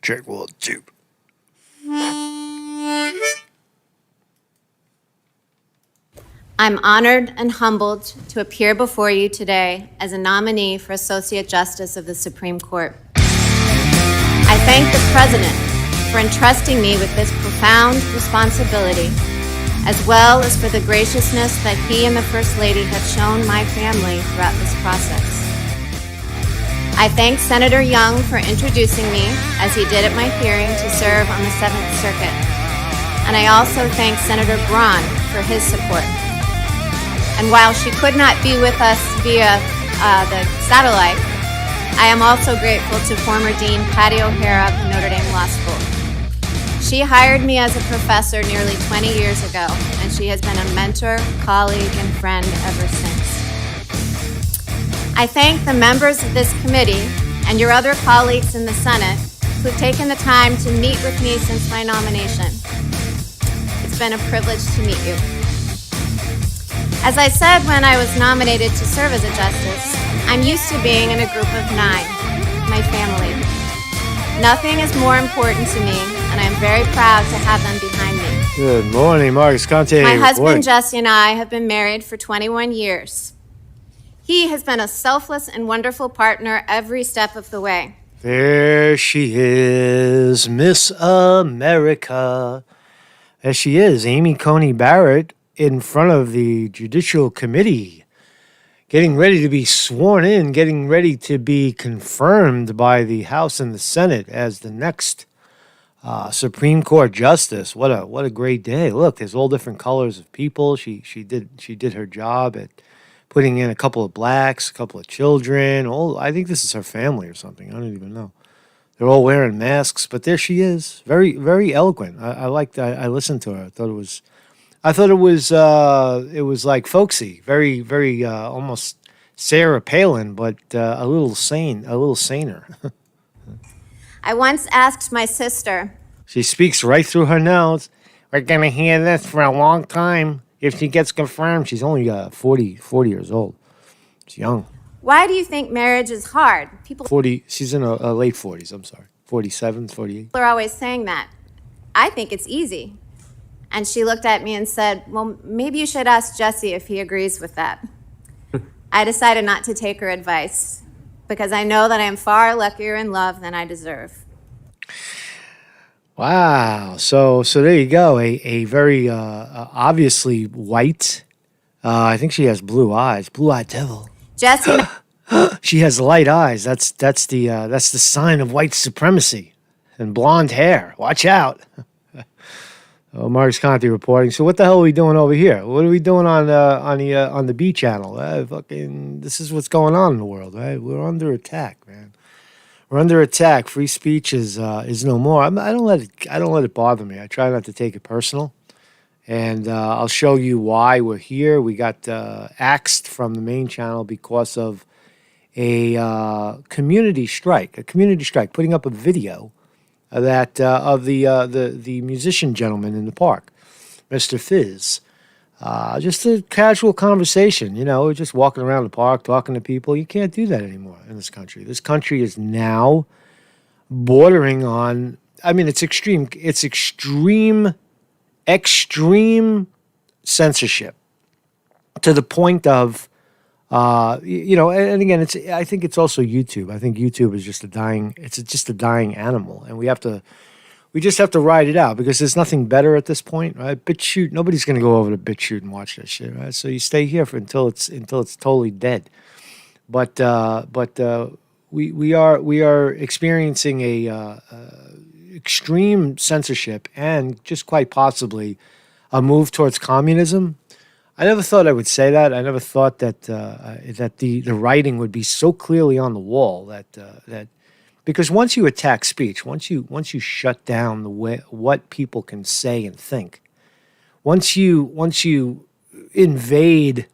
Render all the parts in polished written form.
Check 1, 2. I'm honored and humbled to appear before you today as a nominee for Associate Justice of the Supreme Court. I thank the President for entrusting me with this profound responsibility, as well as for the graciousness that he and the First Lady have shown my family throughout this process. I thank Senator Young for introducing me, as he did at my hearing, to serve on the Seventh Circuit. And I also thank Senator Braun for his support. And while she could not be with us via the satellite, I am also grateful to former Dean Patty O'Hara of the Notre Dame Law School. She hired me as a professor nearly 20 years ago, and she has been a mentor, colleague, and friend ever since. I thank the members of this committee and your other colleagues in the Senate who've taken the time to meet with me since my nomination. It's been a privilege to meet you. As I said when I was nominated to serve as a justice, I'm used to being in a group of 9, my family. Nothing is more important to me, and I'm very proud to have them behind me. Good morning, Marcus Conte. My husband, Jesse, and I have been married for 21 years. He has been a selfless and wonderful partner every step of the way. There she is, Miss America. There she is, Amy Coney Barrett, in front of the Judicial Committee, getting ready to be sworn in, getting ready to be confirmed by the House and the Senate as the next Supreme Court justice. What a great day! Look, there's all different colors of people. She did her job at putting in a couple of blacks, a couple of children. I think this is her family or something. I don't even know. They're all wearing masks, but there she is, very very eloquent. I liked. I listened to her. I thought it was like folksy, very, very almost Sarah Palin, but a little saner. I once asked my sister. She speaks right through her nose. We're going to hear this for a long time. If she gets confirmed, she's only 40 years old. She's young. Why do you think marriage is hard? 40, she's in her late 40s, I'm sorry. 47, 48. People are always saying that. I think it's easy. And she looked at me and said, well, maybe you should ask Jesse if he agrees with that. I decided not to take her advice because I know that I am far luckier in love than I deserve. Wow. So there you go. A very obviously white. I think she has blue eyes. Blue-eyed devil. Jesse. She has light eyes. That's the sign of white supremacy. And blonde hair. Watch out. Oh, Marcus Conte reporting. So what the hell are we doing over here? What are we doing on the B channel? This is what's going on in the world, right? We're under attack, man. We're under attack. Free speech is no more. I don't let it bother me. I try not to take it personal, and I'll show you why we're here. We got axed from the main channel because of a community strike. Putting up a video that of the musician gentleman in the park, Mr. Fizz. Just a casual conversation, just walking around the park, talking to people. You can't do that anymore in this country. This country is now bordering on, it's extreme censorship to the point of, and again, I think it's also YouTube. I think YouTube is just a dying animal, and we just have to ride it out because there's nothing better at this point, right? BitChute, nobody's going to go over to BitChute and watch that shit, right? So you stay here until it's totally dead. But we are experiencing a extreme censorship and just quite possibly a move towards communism. I never thought I would say that. I never thought that the writing would be so clearly on the wall that because once you attack speech, once you shut down what people can say and think, once you invade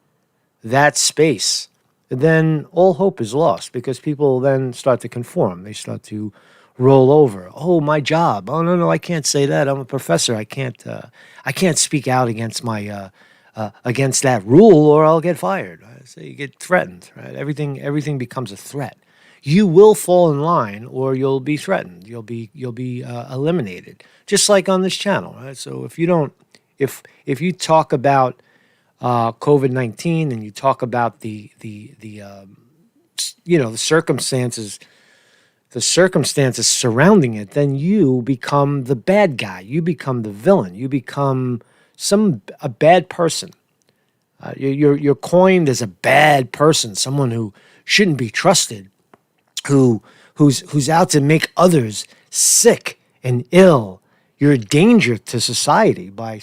that space, then all hope is lost because people then start to conform. They start to roll over. Oh, my job. Oh no, I can't say that. I'm a professor. I can't speak out against against that rule or I'll get fired. Right? So you get threatened, right? Everything becomes a threat. you will fall in line, or you'll be threatened. You'll be eliminated, just like on this channel, right? So if you don't, if you talk about COVID-19 and you talk about the circumstances surrounding it, then you become the bad guy. You become the villain. You become a bad person. You're coined as a bad person, someone who shouldn't be trusted, who's out to make others sick and ill. You're a danger to society by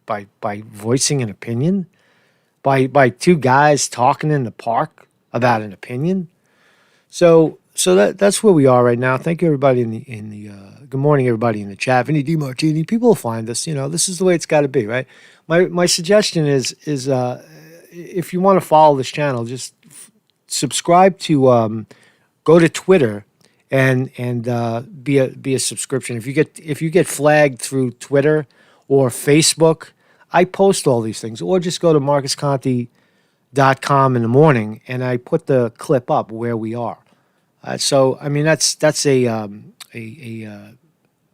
by voicing an opinion, by two guys talking in the park about an opinion. So that's where we are right now. Thank you, everybody in the good morning, everybody in the chat. Vinny D Martini, people will find us. This is the way it's got to be, right? My suggestion is if you want to follow this channel, just subscribe to go to Twitter and be a subscription. If you get flagged through Twitter or Facebook, I post all these things. Or just go to marcusconte.com in the morning and I put the clip up where we are. So I mean that's a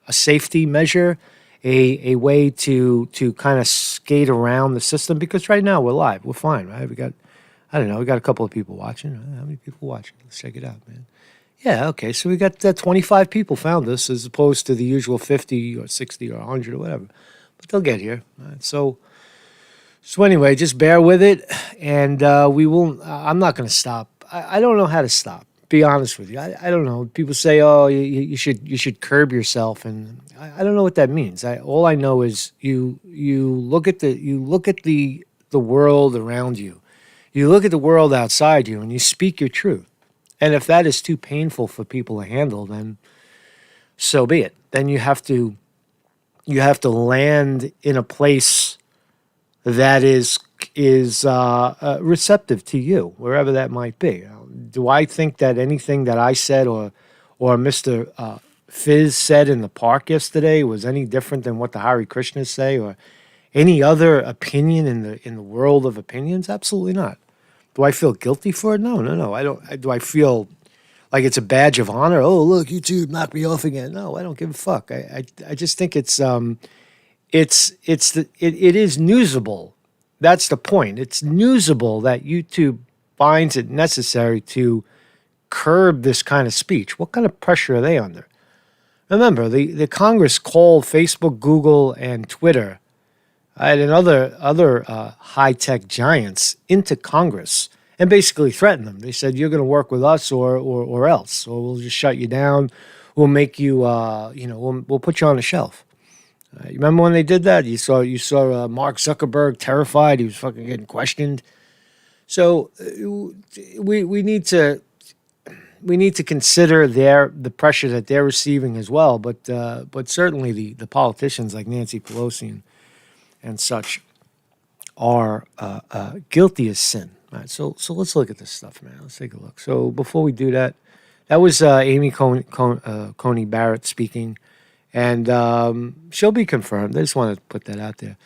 safety measure, a way to kind of skate around the system, because right now we're live, we're fine, right? We got a couple of people watching. How many people watching? Let's check it out, man. Yeah, okay. So we got 25 people found us as opposed to the usual 50 or 60 or 100 or whatever. But they'll get here. Right? So anyway, just bear with it, and we will. I'm not going to stop. I don't know how to stop. Be honest with you. I don't know. People say, "Oh, you should curb yourself," and I don't know what that means. All I know is you look at the world around you. You look at the world outside you, and you speak your truth. And if that is too painful for people to handle, then so be it. Then you have to land in a place that is receptive to you, wherever that might be. Do I think that anything that I said or Mr. Fizz said in the park yesterday was any different than what the Hare Krishnas say, or any other opinion in the world of opinions? Absolutely not. Do I feel guilty for it? No. I don't. Do I feel like it's a badge of honor? Oh, look, YouTube knocked me off again. No, I don't give a fuck. I just think it is newsable. That's the point. It's newsable that YouTube finds it necessary to curb this kind of speech. What kind of pressure are they under? Remember, the Congress called Facebook, Google, and Twitter and other high-tech giants into Congress and basically threatened them. They said, you're going to work with us or else, or we'll just shut you down. We'll make you, we'll put you on the shelf. You remember when they did that? You saw Mark Zuckerberg terrified. He was fucking getting questioned. So we need to consider the pressure that they're receiving as well. But certainly the politicians like Nancy Pelosi and such are guilty as sin. Right, so let's look at this stuff, man. Let's take a look. So before we do that, that was Amy Coney Barrett speaking, and she'll be confirmed. I just want to put that out there.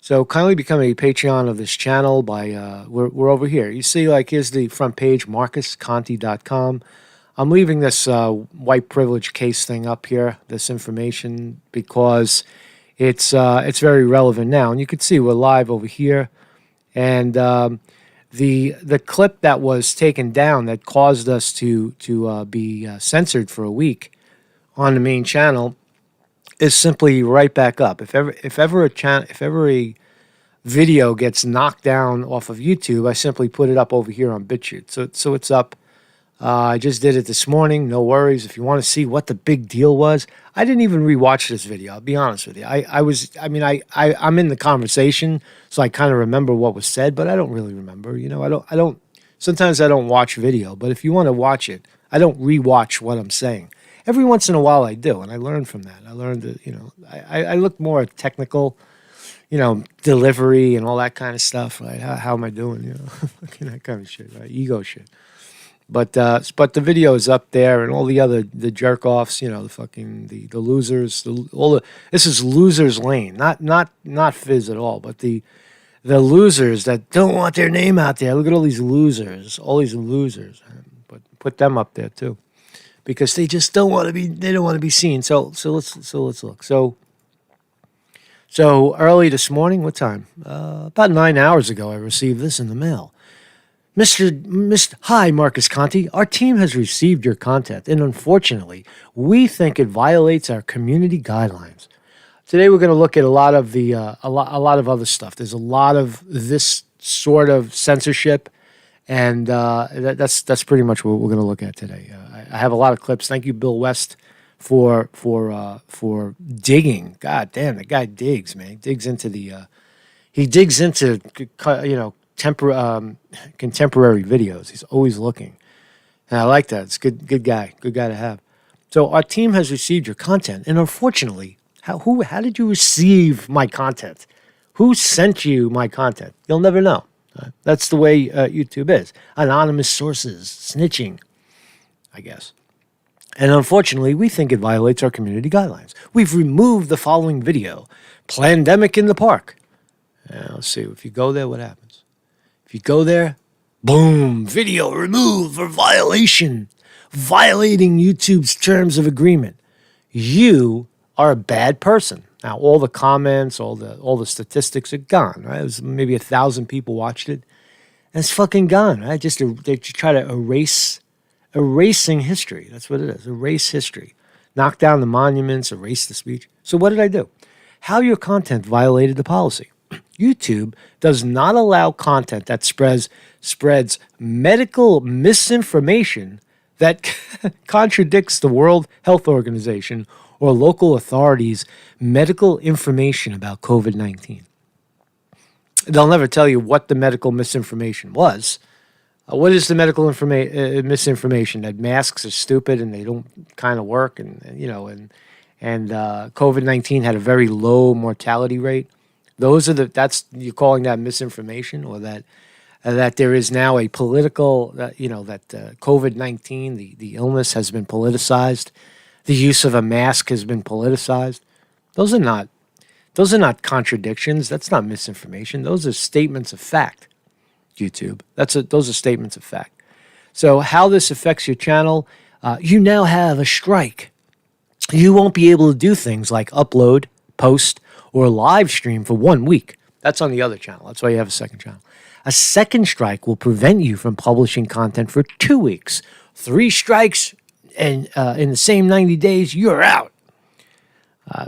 So kindly become a Patreon of this channel by we're over here. You see, like, here's the front page, marcusconte.com. I'm leaving this white privilege case thing up here, this information, because it's very relevant now. And you can see we're live over here. And the clip that was taken down that caused us to be censored for a week on the main channel is simply right back up. If ever a video gets knocked down off of YouTube, I simply put it up over here on BitChute. So it's up. I just did it this morning. No worries. If you want to see what the big deal was, I didn't even rewatch this video. I'll be honest with you. I'm in the conversation, so I kind of remember what was said, but I don't really remember. I don't. Sometimes I don't watch video, but if you want to watch it, I don't rewatch what I'm saying. Every once in a while I do, and I learn from that. I learned that, I look more at technical, delivery and all that kind of stuff, right? How am I doing? That kind of shit, right? Ego shit. But the video is up there, and all the jerk offs, the fucking the losers, this is losers lane, not Fizz at all, but the losers that don't want their name out there. Look at all these losers, But put them up there too, because they just don't want to be. They don't want to be seen. So let's look. So early this morning, what time? About 9 hours ago, I received this in the mail. Hi, Marcus Conte. Our team has received your content, and unfortunately, we think it violates our community guidelines. Today, we're going to look at a lot of a lot of other stuff. There's a lot of this sort of censorship, and that's pretty much what we're going to look at today. I have a lot of clips. Thank you, Bill West, for digging. God damn, the guy digs, man. He digs into contemporary videos. He's always looking, and I like that. It's good guy to have. So our team has received your content, and unfortunately, how did you receive my content? Who sent you my content? You'll never know. That's the way YouTube is. Anonymous sources, snitching, I guess. And unfortunately, we think it violates our community guidelines. We've removed the following video: Plandemic in the Park. Let's see. If you go there, what happens? If you go there, boom, video removed for violating YouTube's terms of agreement. You are a bad person. Now, all the comments, all the statistics are gone, right? It was maybe 1,000 people watched it, and it's fucking gone, right? They try to erasing history. That's what it is. Erase history. Knock down the monuments, erase the speech. So what did I do? How your content violated the policy. YouTube does not allow content that spreads medical misinformation that contradicts the World Health Organization or local authorities' medical information about COVID-19. They'll never tell you what the medical misinformation was. What is the medical misinformation? That masks are stupid and they don't kind of work, and COVID-19 had a very low mortality rate. You're calling that misinformation, or that there is now a political, that COVID-19, the illness has been politicized. The use of a mask has been politicized. Those are not contradictions. That's not misinformation. Those are statements of fact, YouTube. Those are statements of fact. So how this affects your channel, you now have a strike. You won't be able to do things like upload, post, or live stream for 1 week. That's on the other channel. That's why you have a second channel. A second strike will prevent you from publishing content for 2 weeks. 3 strikes, and in the same 90 days, you're out.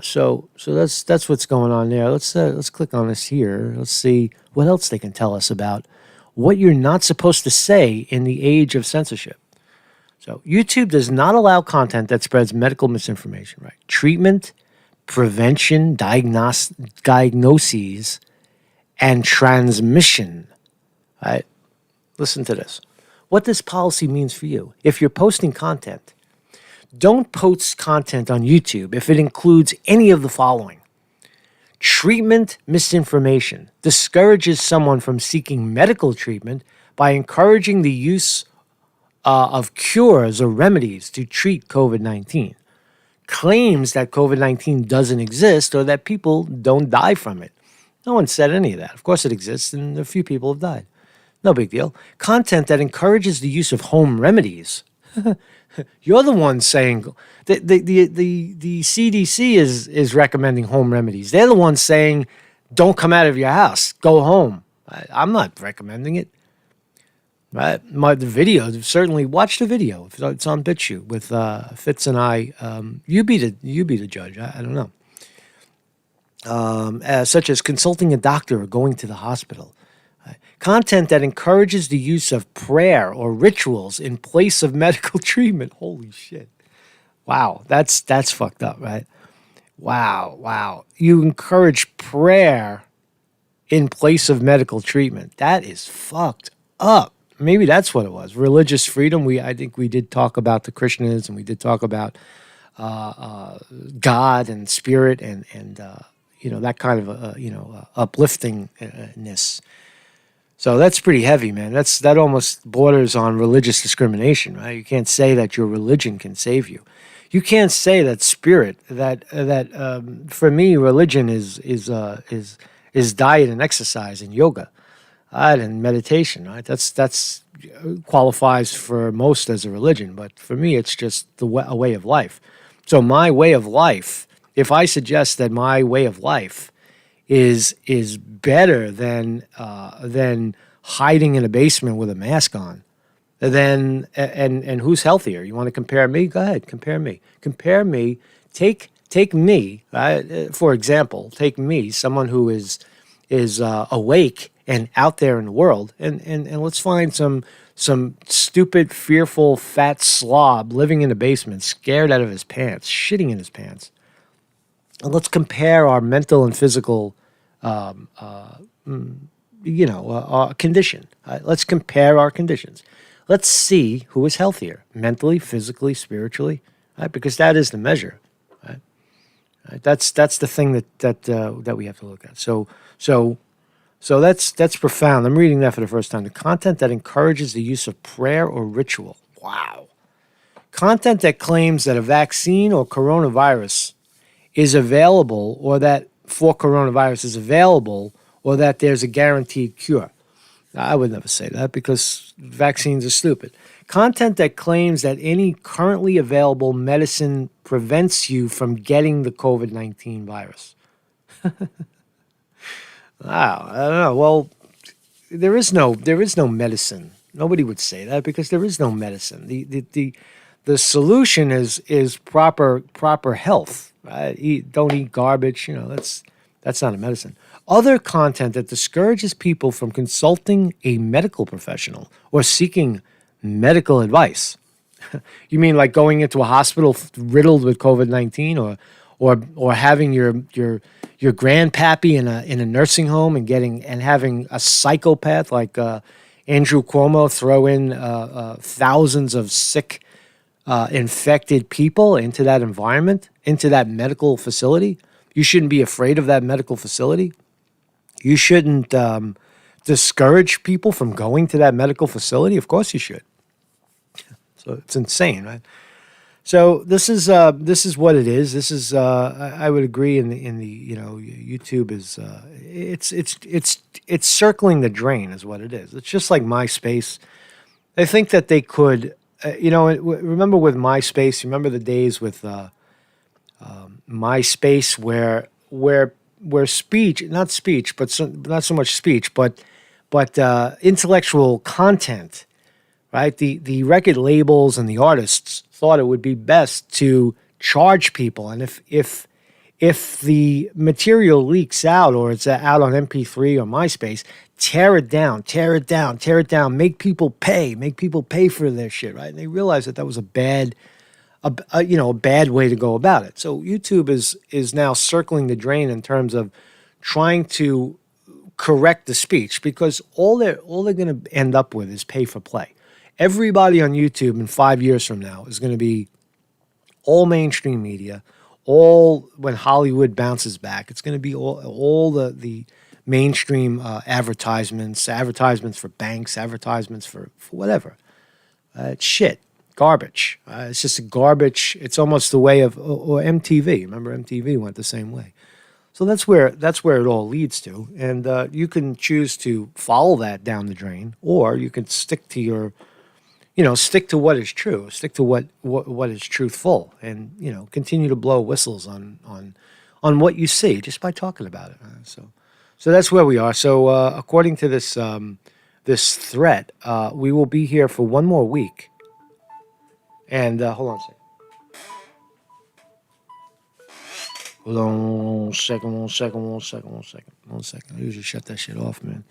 So that's what's going on there. Let's click on this here. Let's see what else they can tell us about what you're not supposed to say in the age of censorship. So YouTube does not allow content that spreads medical misinformation, right? Treatment, prevention, diagnoses, and transmission. Right? Listen to this. What this policy means for you. If you're posting content, don't post content on YouTube if it includes any of the following. Treatment misinformation discourages someone from seeking medical treatment by encouraging the use of cures or remedies to treat COVID-19. Claims that COVID-19 doesn't exist or that people don't die from it. No one said any of that. Of course it exists, and a few people have died. No big deal. Content that encourages the use of home remedies. You're the one saying the CDC is recommending home remedies. They're the ones saying don't come out of your house, go home. I'm not recommending it. Right? The video, certainly watch the video. It's on BitChute with Fitz and I. You be the judge. I don't know. Such as consulting a doctor or going to the hospital. Content that encourages the use of prayer or rituals in place of medical treatment. Holy shit. Wow, that's fucked up, right? Wow. You encourage prayer in place of medical treatment. That is fucked up. Maybe that's what it was. Religious freedom. I think we did talk about the Krishnas, and we did talk about God and spirit and that kind of upliftingness. So that's pretty heavy, man. That almost borders on religious discrimination, right? You can't say that your religion can save you. You can't say that spirit. For me, religion is diet and exercise and yoga. right, and meditation, right? That's qualifies for most as a religion, but for me, it's just a way of life. So my way of life, if I suggest that my way of life is better than hiding in a basement with a mask on, then and who's healthier? You want to compare me? Go ahead, compare me. Compare me. Take me, for example. Take me, someone who is awake and out there in the world, and let's find some stupid, fearful, fat slob living in a basement, scared out of his pants, shitting in his pants. And let's compare our mental and physical, condition. Let's compare our conditions. Let's see who is healthier, mentally, physically, spiritually, right? Because that is the measure. Right? Right? That's the thing that we have to look at. So that's profound. I'm reading that for the first time. The content that encourages the use of prayer or ritual. Wow. Content that claims that a vaccine or coronavirus is available, or that for coronavirus is available, or that there's a guaranteed cure. I would never say that because vaccines are stupid. Content that claims that any currently available medicine prevents you from getting the COVID-19 virus. Wow, I don't know. Well, there is no medicine. Nobody would say that because there is no medicine. The solution is proper health. Right? Don't eat garbage. That's not a medicine. Other content that discourages people from consulting a medical professional or seeking medical advice. You mean like going into a hospital riddled with COVID-19, or having your grandpappy in a nursing home and having a psychopath like Andrew Cuomo throw in thousands of sick, infected people into that environment, into that medical facility? You shouldn't be afraid of that medical facility. You shouldn't discourage people from going to that medical facility. Of course you should. So it's insane, right? So this is what it is. This is I would agree in the YouTube is it's circling the drain is what it is. It's just like MySpace. I think that they could remember with MySpace. Remember the days with MySpace where speech, not speech, but not so much speech, but intellectual content, right? The record labels and the artists thought it would be best to charge people, and if the material leaks out or it's out on MP3 or MySpace, tear it down, make people pay for their shit, right? And they realized that was a bad way to go about it. So YouTube is now circling the drain in terms of trying to correct the speech, because all they're going to end up with is pay for play. Everybody on YouTube in 5 years from now is going to be all mainstream media. All when Hollywood bounces back, it's going to be all the mainstream advertisements for banks, advertisements for whatever. It's shit. Garbage. It's just a garbage. It's almost the way of or MTV. Remember, MTV went the same way. So that's where it all leads to. And you can choose to follow that down the drain, or you can stick to what is true, stick to what is truthful, and continue to blow whistles on what you see just by talking about it. So that's where we are. So according to this threat, we will be here for one more week. And hold on a second. Hold on one second. I usually shut that shit off, man.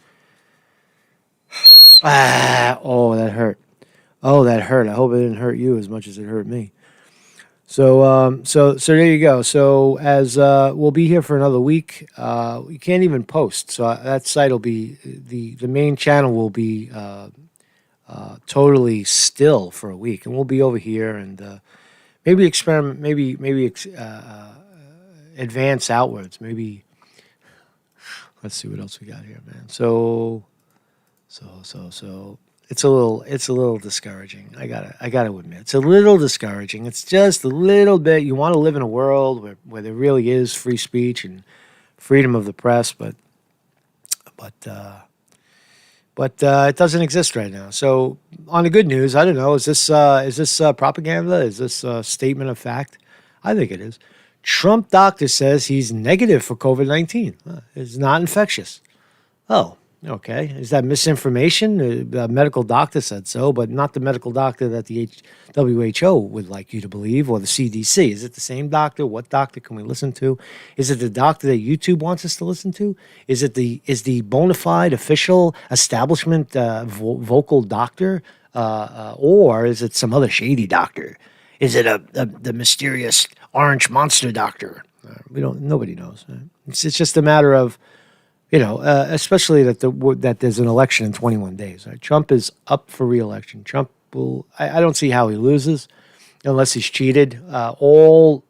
Oh, that hurt. I hope it didn't hurt you as much as it hurt me. So there you go. So as we'll be here for another week. We can't even post. So that site will be the main channel will be totally still for a week, and we'll be over here and maybe experiment, maybe advance outwards. Maybe let's see what else we got here, man. So it's a little discouraging. I gotta admit, it's a little discouraging. It's just a little bit. You want to live in a world where there really is free speech and freedom of the press, but but it doesn't exist right now. So on the good news, I don't know, is this propaganda? Is this a statement of fact? I think it is. Trump doctor says he's negative for COVID-19. It's not infectious. Oh, okay. Is that misinformation? The medical doctor said so, but not the medical doctor that the WHO would like you to believe, or the CDC. Is it the same doctor? What doctor can we listen to? Is it the doctor that YouTube wants us to listen to? Is the bona fide official establishment vocal doctor, or is it some other shady doctor? Is it the mysterious orange monster doctor? Nobody knows. Right? It's just a matter of, especially that there's an election in 21 days. Right? Trump is up for reelection. Trump will. I don't see how he loses, unless he's cheated. All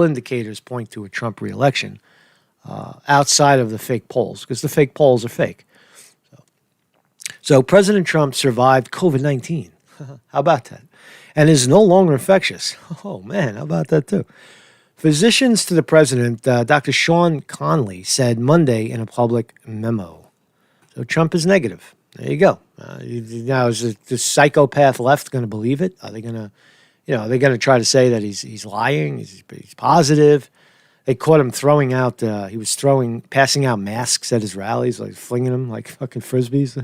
indicators point to a Trump reelection, outside of the fake polls, because the fake polls are fake. So President Trump survived COVID-19. How about that? And is no longer infectious. Oh man, how about that too? Physicians to the president, Dr. Sean Conley, said Monday in a public memo. So Trump is negative. There you go. Now, is the psychopath left going to believe it? Are they going to, are they going to try to say that he's lying? He's positive? They caught him throwing out. He was passing out masks at his rallies, like flinging them like fucking frisbees.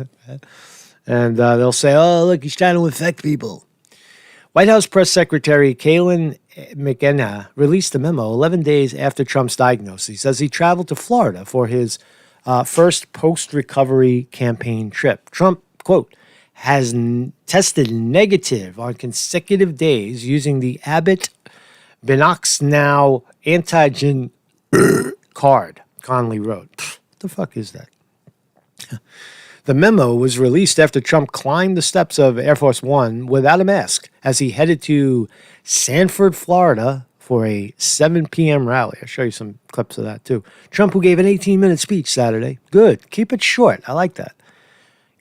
And they'll say, "Oh, look, he's trying to infect people." White House Press Secretary Kaylin McEnna released a memo 11 days after Trump's diagnosis as he traveled to Florida for his first post-recovery campaign trip. Trump, quote, has tested negative on consecutive days using the Abbott Binoxnow antigen card, Conley wrote. What the fuck is that? The memo was released after Trump climbed the steps of Air Force One without a mask as he headed to Sanford, Florida for a 7 p.m. rally. I'll show you some clips of that too. Trump, who gave an 18-minute speech Saturday. Good. Keep it short. I like that.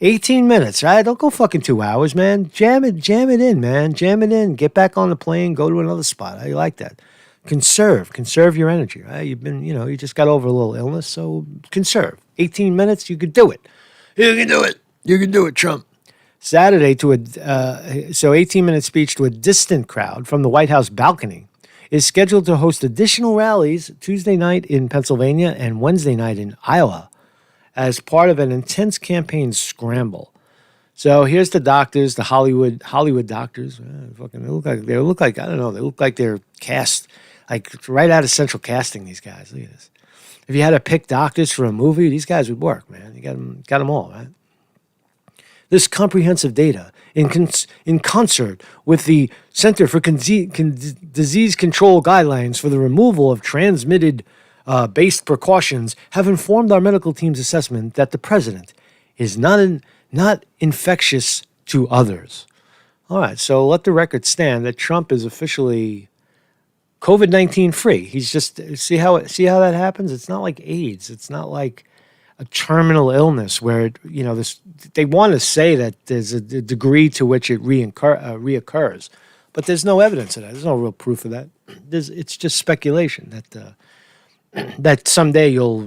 18 minutes, right? Don't go fucking 2 hours, man. Jam it in, man. Jam it in. Get back on the plane. Go to another spot. I like that. Conserve your energy, right? You just got over a little illness, so conserve. 18 minutes, you could do it. You can do it. You can do it, Trump. Saturday, 18-minute speech to a distant crowd from the White House balcony is scheduled to host additional rallies Tuesday night in Pennsylvania and Wednesday night in Iowa as part of an intense campaign scramble. So here's the doctors, the Hollywood doctors. They look like I don't know. They look like they're cast like right out of Central Casting. These guys. Look at this. If you had to pick doctors for a movie, these guys would work, man. You got them all, right? This comprehensive data, in concert with the Center for Disease Control Guidelines for the removal of transmitted based precautions, have informed our medical team's assessment that the president is not infectious to others. All right, so let the record stand that Trump is officially COVID-19 free. He's just see how that happens. It's not like AIDS. It's not like a terminal illness where they want to say that there's a degree to which it reoccurs, but there's no evidence of that. There's no real proof of that. It's just speculation that someday you'll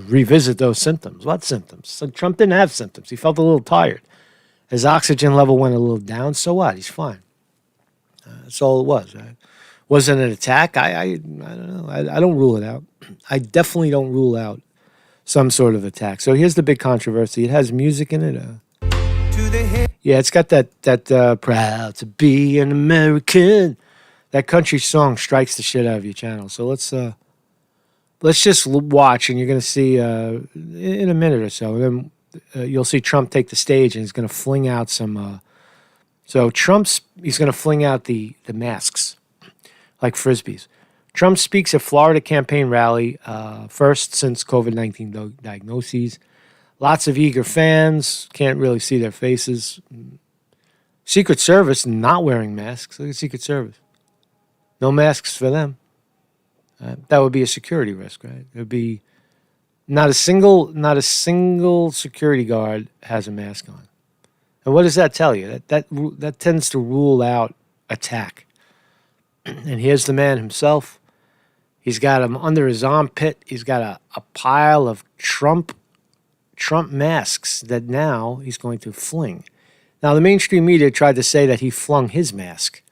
revisit those symptoms. What symptoms? So Trump didn't have symptoms. He felt a little tired. His oxygen level went a little down. So what? He's fine. That's all it was. Right? Was it an attack? I don't know. I don't rule it out. I definitely don't rule out some sort of attack. So here's the big controversy. It has music in it. Yeah, it's got that proud to be an American. That country song strikes the shit out of your channel. So let's just watch, and you're going to see in a minute or so. Then you'll see Trump take the stage, and he's going to fling out some. So he's going to fling out the masks like frisbees. Trump speaks at Florida campaign rally, first since COVID-19 diagnoses. Lots of eager fans, can't really see their faces. Secret Service not wearing masks. Look at Secret Service. No masks for them. That would be a security risk, right? It would be not a single security guard has a mask on. And what does that tell you? That tends to rule out attack. And here's the man himself. He's got him under his armpit. He's got a pile of Trump Trump masks that now he's going to fling. Now, the mainstream media tried to say that he flung his mask,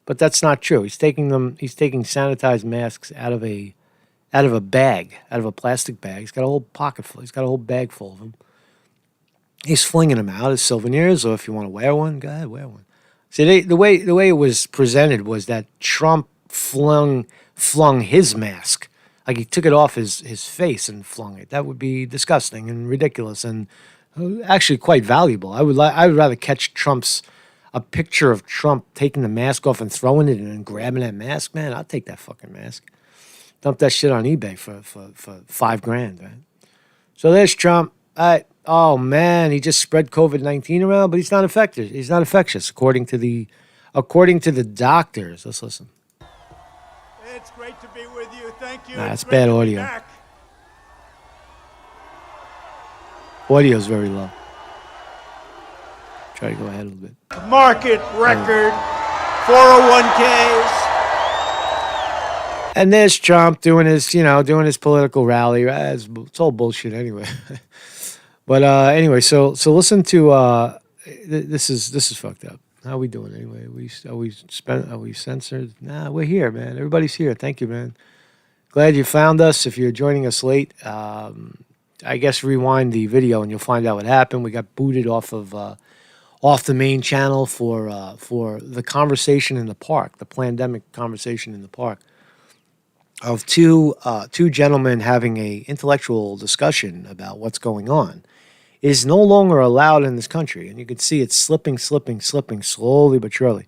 but that's not true. He's taking sanitized masks out of a bag, out of a plastic bag. He's got a whole pocket full. He's got a whole bag full of them. He's flinging them out as souvenirs, or if you want to wear one, go ahead, wear one. See, the way it was presented was that Trump flung his mask, like he took it off his face and flung it. That would be disgusting and ridiculous, and actually quite valuable. I would rather catch a picture of Trump taking the mask off and throwing it and then grabbing that mask. Man, I'll take that fucking mask. Dump that shit on eBay for $5,000, right? So there's Trump. Oh man, he just spread COVID-19 around, but he's not infectious. He's not infectious, according to the doctors. Let's listen. It's great to be with you. Thank you. Nah, it's bad audio. Audio's very low. Try to go ahead a little bit. Market record, 401ks. And there's Trump doing his political rally. It's all bullshit anyway. But anyway, so listen to this is fucked up. How are we doing anyway? Are we censored? Nah, we're here, man. Everybody's here. Thank you, man. Glad you found us. If you're joining us late, I guess rewind the video and you'll find out what happened. We got booted off the main channel for the conversation in the park, the pandemic conversation in the park, of two gentlemen having a intellectual discussion about what's going on, is no longer allowed in this country. And you can see it slipping slowly but surely.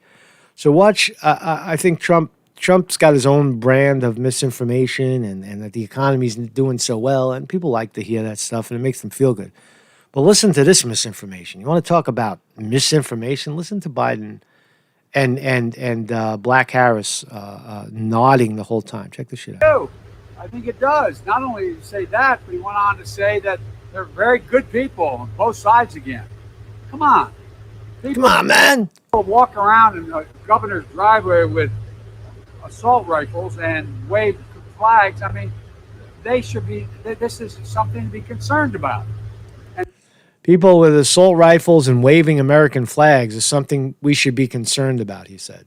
So watch, I think Trump's got his own brand of misinformation and that the economy's doing so well. And people like to hear that stuff and it makes them feel good. But listen to this misinformation. You want to talk about misinformation? Listen to Biden and Black Harris nodding the whole time. Check this shit out. I think it does. Not only did he say that, but he went on to say that they're very good people on both sides again. Come on. Come on, man. People walk around in the governor's driveway with assault rifles and wave flags. I mean, this is something to be concerned about. People with assault rifles and waving American flags is something we should be concerned about, he said.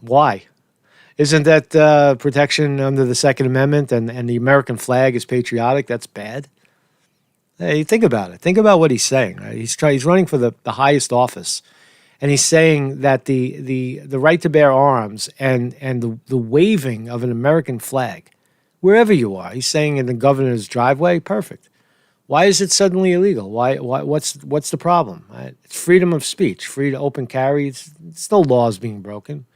Why? Isn't that protection under the Second Amendment and the American flag is patriotic? That's bad. Hey, think about it. Think about what he's saying. Right? He's running for the highest office, and he's saying that the right to bear arms and the waving of an American flag, wherever you are, he's saying in the governor's driveway, perfect. Why is it suddenly illegal? What's the problem? Right? It's freedom of speech, free to open carry. It's no laws being broken.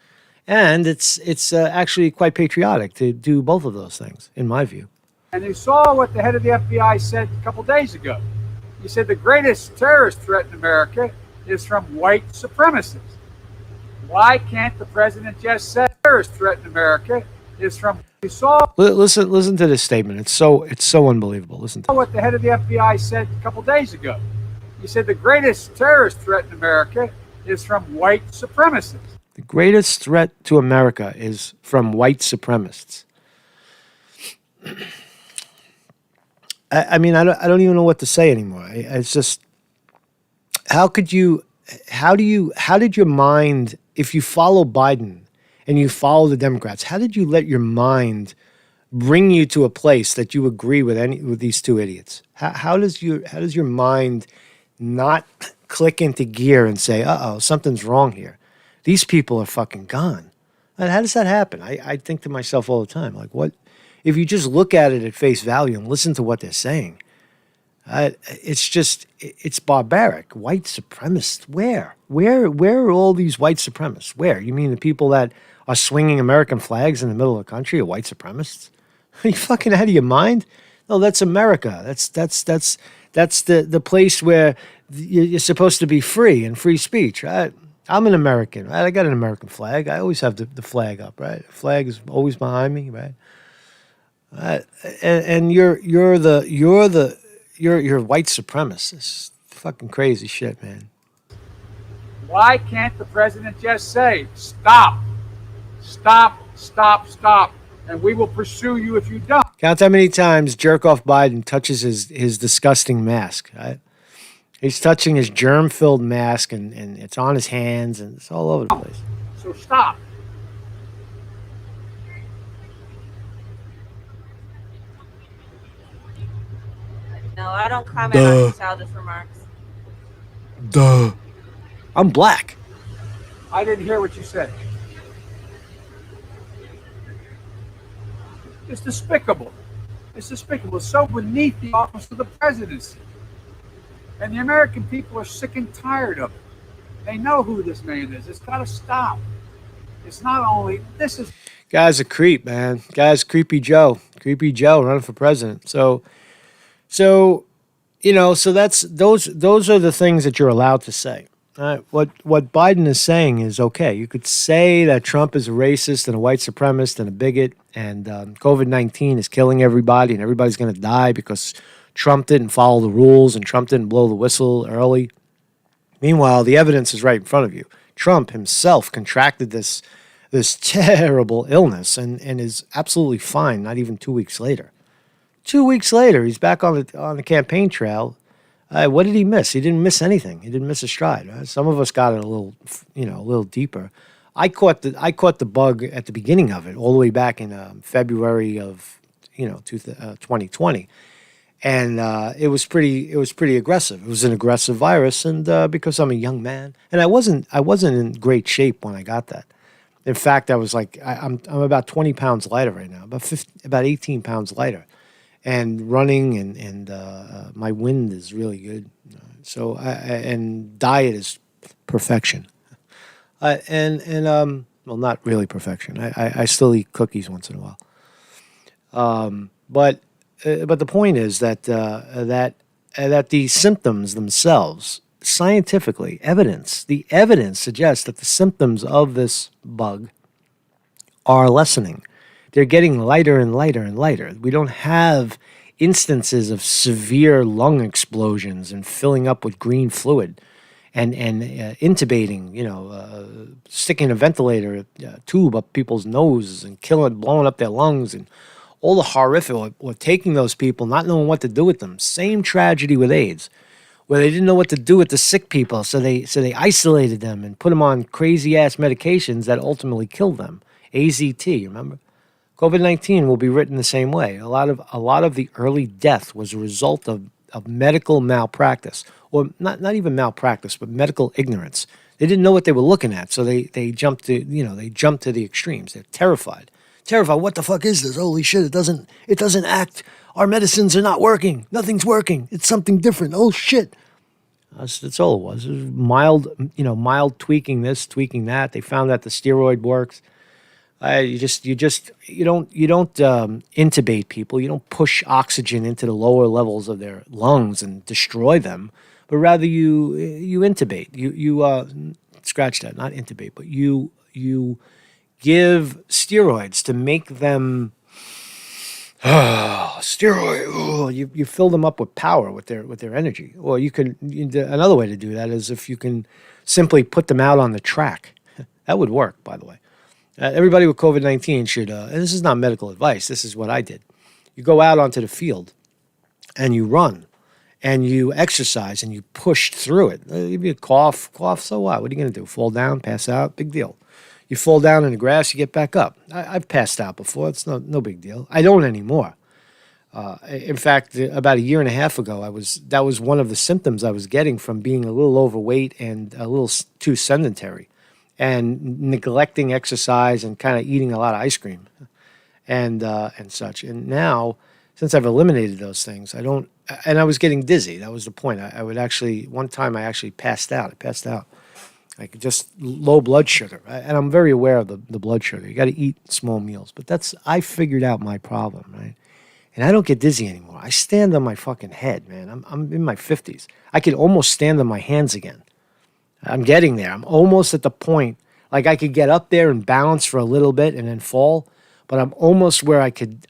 And it's actually quite patriotic to do both of those things, in my view. And you saw what the head of the FBI said a couple days ago. He said the greatest terrorist threat in America is from white supremacists. Why can't the president just say the terrorist threat in America is from? You saw. Listen to this statement. It's so unbelievable. Listen to what the head of the FBI said a couple days ago. He said the greatest terrorist threat in America is from white supremacists. The greatest threat to America is from white supremacists. I mean, I don't even know what to say anymore. It's just, how did your mind, if you follow Biden and you follow the Democrats, how did you let your mind bring you to a place that you agree with these two idiots? How does your mind not click into gear and say, uh-oh, something's wrong here? These people are fucking gone. And how does that happen? I think to myself all the time, like, what if you just look at it at face value and listen to what they're saying? It's barbaric. White supremacists, where are all these white supremacists? Where? You mean the people that are swinging American flags in the middle of the country are white supremacists? Are you fucking out of your mind? No, that's America. That's the place where you're supposed to be free and free speech, right? I'm an American, right? I got an American flag. I always have the flag up, right? The flag is always behind me, right? And you're white supremacist. Fucking crazy shit, man. Why can't the president just say, stop, stop, stop, stop? and we will pursue you if you don't. Count how many times Jerk-off Biden touches his disgusting mask. Right? He's touching his germ-filled mask, and it's on his hands, and it's all over the place. So stop. No, I don't comment on his childish remarks. Duh. I'm black. I didn't hear what you said. It's despicable. It's despicable. It's so beneath the office of the presidency. And the American people are sick and tired of it. They know who this man is. It's got to stop. It's not only, this is. Guy's a creep, man. Guy's Creepy Joe. Creepy Joe running for president. So that's those are the things that you're allowed to say. What Biden is saying is okay. You could say that Trump is a racist and a white supremacist and a bigot, and COVID-19 is killing everybody, and everybody's going to die because Trump didn't follow the rules and Trump didn't blow the whistle early. Meanwhile, the evidence is right in front of you. Trump himself contracted this terrible illness and is absolutely fine. Not even 2 weeks later. 2 weeks later, he's back on the campaign trail. What did he miss? He didn't miss anything. He didn't miss a stride. Right? Some of us got it a little deeper. I caught the bug at the beginning of it, all the way back in February of 2020, and it was pretty aggressive. It was an aggressive virus, and because I'm a young man, and I wasn't in great shape when I got that. In fact, I was like I'm about 20 pounds lighter right now, about 18 pounds lighter. And running and my wind is really good. And diet is perfection. Well, not really perfection. I still eat cookies once in a while. But the point is that the symptoms themselves, scientifically, the evidence suggests that the symptoms of this bug are lessening. They're getting lighter and lighter and lighter. We don't have instances of severe lung explosions and filling up with green fluid and intubating, sticking a ventilator tube up people's noses and blowing up their lungs and all the horrific, or taking those people, not knowing what to do with them. Same tragedy with AIDS, where they didn't know what to do with the sick people, so they isolated them and put them on crazy-ass medications that ultimately killed them. AZT, remember? COVID-19 will be written the same way. A lot of the early death was a result of medical malpractice, or not even malpractice, but medical ignorance. They didn't know what they were looking at, so they jumped to the extremes. They're terrified. What the fuck is this? Holy shit! It doesn't act. Our medicines are not working. Nothing's working. It's something different. Oh shit! That's all it was. It was mild tweaking this, tweaking that. They found that the steroid works. You don't intubate people. You don't push oxygen into the lower levels of their lungs and destroy them, but rather you intubate. You scratch that, not intubate, but you give steroids to make them steroid. You fill them up with power, with their energy. Or another way to do that is if you can simply put them out on the track. That would work, by the way. Everybody with COVID-19 should, and this is not medical advice, this is what I did. You go out onto the field and you run and you exercise and you push through it. If you cough, so what? What are you going to do? Fall down, pass out? Big deal. You fall down in the grass, you get back up. I've passed out before. It's no big deal. I don't anymore. In fact, about a year and a half ago, that was one of the symptoms I was getting from being a little overweight and a little too sedentary, and neglecting exercise and kind of eating a lot of ice cream and such. And now, since I've eliminated those things, I don't, and I was getting dizzy. That was the point. I would actually, one time I actually passed out. I passed out. Like just low blood sugar. And I'm very aware of the blood sugar. You got to eat small meals. But I figured out my problem, right? And I don't get dizzy anymore. I stand on my fucking head, man. I'm in my 50s. I could almost stand on my hands again. I'm getting there. I'm almost at the point, like I could get up there and balance for a little bit and then fall, but I'm almost where I can,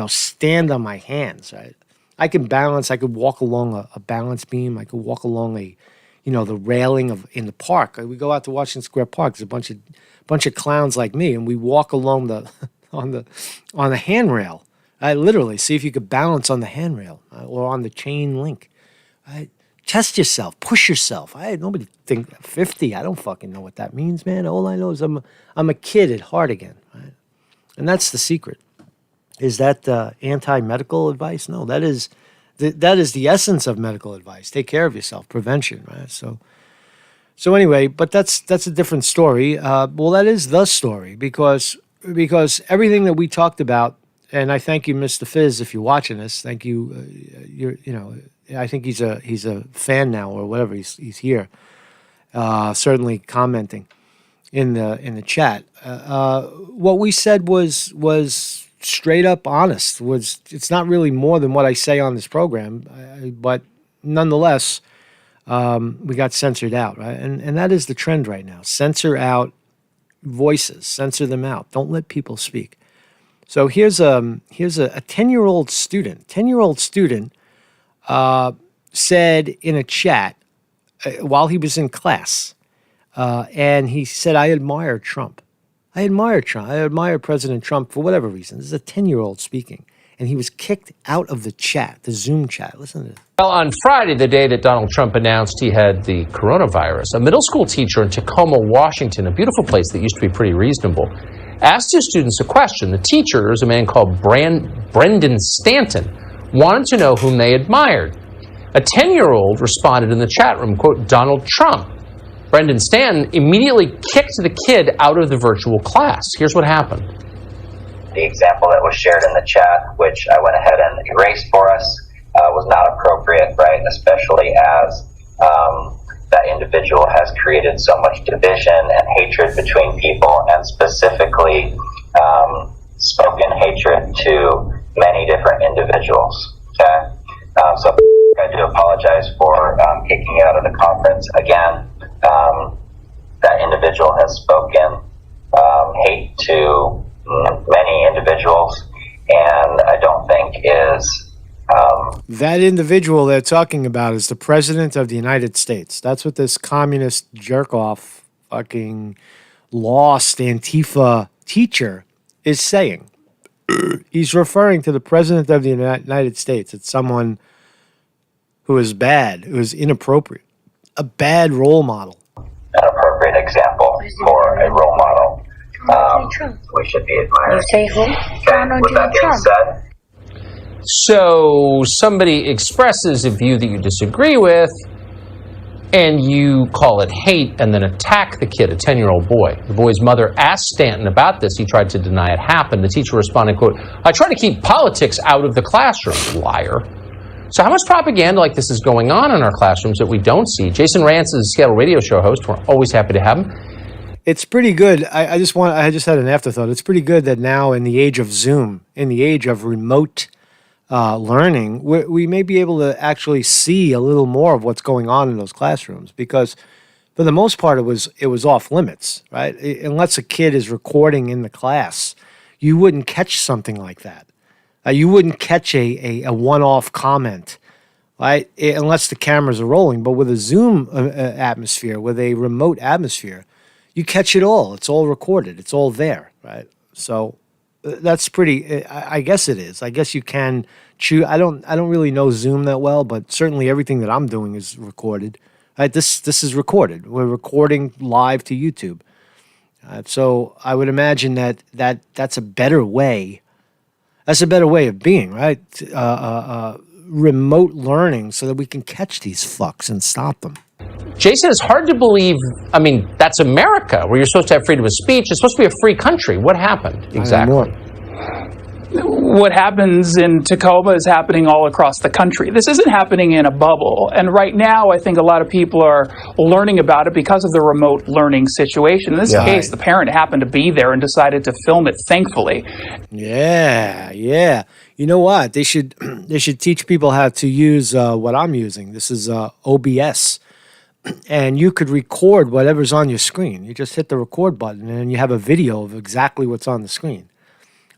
stand on my hands, right? I can balance. I could walk along a balance beam. I could walk along the railing in the park. We go out to Washington Square Park. There's a bunch of clowns like me, and we walk along on the handrail. Literally, see if you could balance on the handrail or on the chain link. Test yourself, push yourself. Nobody think 50. I don't fucking know what that means, man. All I know is I'm a kid at heart again, right? And that's the secret. Is that anti-medical advice? No, that is the essence of medical advice. Take care of yourself, prevention, right? So anyway, but that's a different story. Well, that is the story because everything that we talked about, and I thank you, Mr. Fizz, if you're watching this. Thank you. I think he's a fan now or whatever. He's here, certainly commenting in the chat. What we said was straight up honest. It's not really more than what I say on this program, but nonetheless, we got censored out, right? And that is the trend right now. Censor out voices, censor them out. Don't let people speak. So here's a 10-year-old student. 10-year-old student said in a chat while he was in class, and he said, "I admire Trump. I admire Trump. I admire President Trump for whatever reason." This is a 10-year-old speaking, and he was kicked out of the chat, the Zoom chat. Listen to this. Well, on Friday, the day that Donald Trump announced he had the coronavirus, a middle school teacher in Tacoma, Washington, a beautiful place that used to be pretty reasonable, asked his students a question. The teacher is a man called Brendan Stanton, wanted to know whom they admired. A 10-year-old responded in the chat room, quote, "Donald Trump." Brendan Stanton immediately kicked the kid out of the virtual class. Here's what happened. The example that was shared in the chat, which I went ahead and erased for us, was not appropriate, right? Especially as that individual has created so much division and hatred between people, and specifically spoken hatred to many different individuals. Okay, so I do apologize for kicking you out of the conference again. That individual has spoken hate to many individuals, and I don't think is that individual they're talking about is the President of the United States. That's what this communist jerk-off fucking lost Antifa teacher is saying. He's referring to the President of the United States. It's someone who is bad, who is inappropriate, a bad role model. An appropriate example for a role model. We should be admiring. You say who? Okay, with that being said, So somebody expresses a view that you disagree with, and you call it hate and then attack the kid, a 10-year-old boy. The boy's mother asked Stanton about this. He tried to deny it happened. The teacher responded, quote, "I try to keep politics out of the classroom, liar." So how much propaganda like this is going on in our classrooms that we don't see? Jason Rance is a Seattle radio show host. We're always happy to have him. It's pretty good. I just had an afterthought. It's pretty good that now in the age of Zoom, in the age of remote learning, we may be able to actually see a little more of what's going on in those classrooms, because for the most part it was off limits, right? Unless a kid is recording in the class, you wouldn't catch something like that. You wouldn't catch a one-off comment, right? Unless the cameras are rolling. But with a Zoom atmosphere, with a remote atmosphere, you catch it all. It's all recorded. It's all there, right? So that's pretty. I guess it is. I guess you can choose. I don't really know Zoom that well, but certainly everything that I'm doing is recorded. Right? This is recorded. We're recording live to YouTube. So I would imagine that's a better way. That's a better way of being, right? Remote learning so that we can catch these fucks and stop them. Jason, it's hard to believe. I mean, that's America, where you're supposed to have freedom of speech. It's supposed to be a free country. What happened exactly? What happens in Tacoma is happening all across the country. This isn't happening in a bubble. And right now, I think a lot of people are learning about it because of the remote learning situation. In this case, the parent happened to be there and decided to film it, thankfully. Yeah. You know what? They should teach people how to use what I'm using. This is OBS. And you could record whatever's on your screen. You just hit the record button and you have a video of exactly what's on the screen.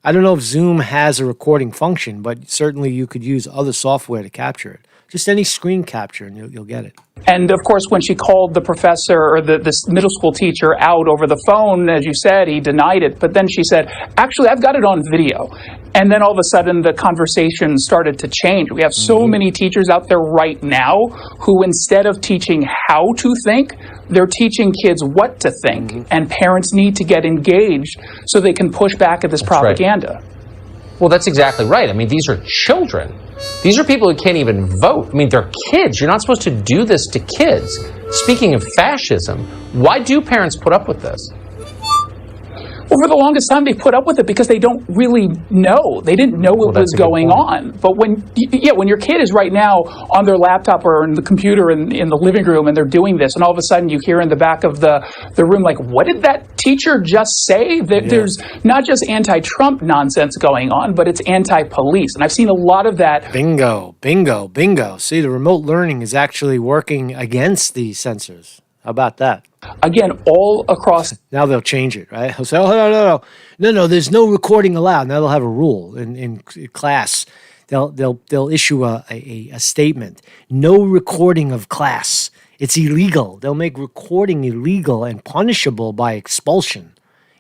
I don't know if Zoom has a recording function, but certainly you could use other software to capture it. Just any screen capture, and you'll get it. And of course, when she called the professor or this middle school teacher out over the phone, as you said, he denied it. But then she said, actually, I've got it on video. And then all of a sudden, the conversation started to change. We have so many teachers out there right now who, instead of teaching how to think, they're teaching kids what to think. And parents need to get engaged so they can push back at this propaganda. Right. Well, that's exactly right. I mean, these are children. These are people who can't even vote. I mean, they're kids. You're not supposed to do this to kids. Speaking of fascism, why do parents put up with this? Well, for the longest time, they put up with it because they don't really know. They didn't know what was going on. But when your kid is right now on their laptop or in the computer in the living room and they're doing this, and all of a sudden you hear in the back of the room, like, what did that teacher just say? There's not just anti-Trump nonsense going on, but it's anti-police. And I've seen a lot of that. Bingo, bingo, bingo. See, the remote learning is actually working against the censors. How about that? Again, all across. Now they'll change it, right? They'll say, oh, no, there's no recording allowed. Now they'll have a rule in class. They'll issue a statement. No recording of class. It's illegal. They'll make recording illegal and punishable by expulsion.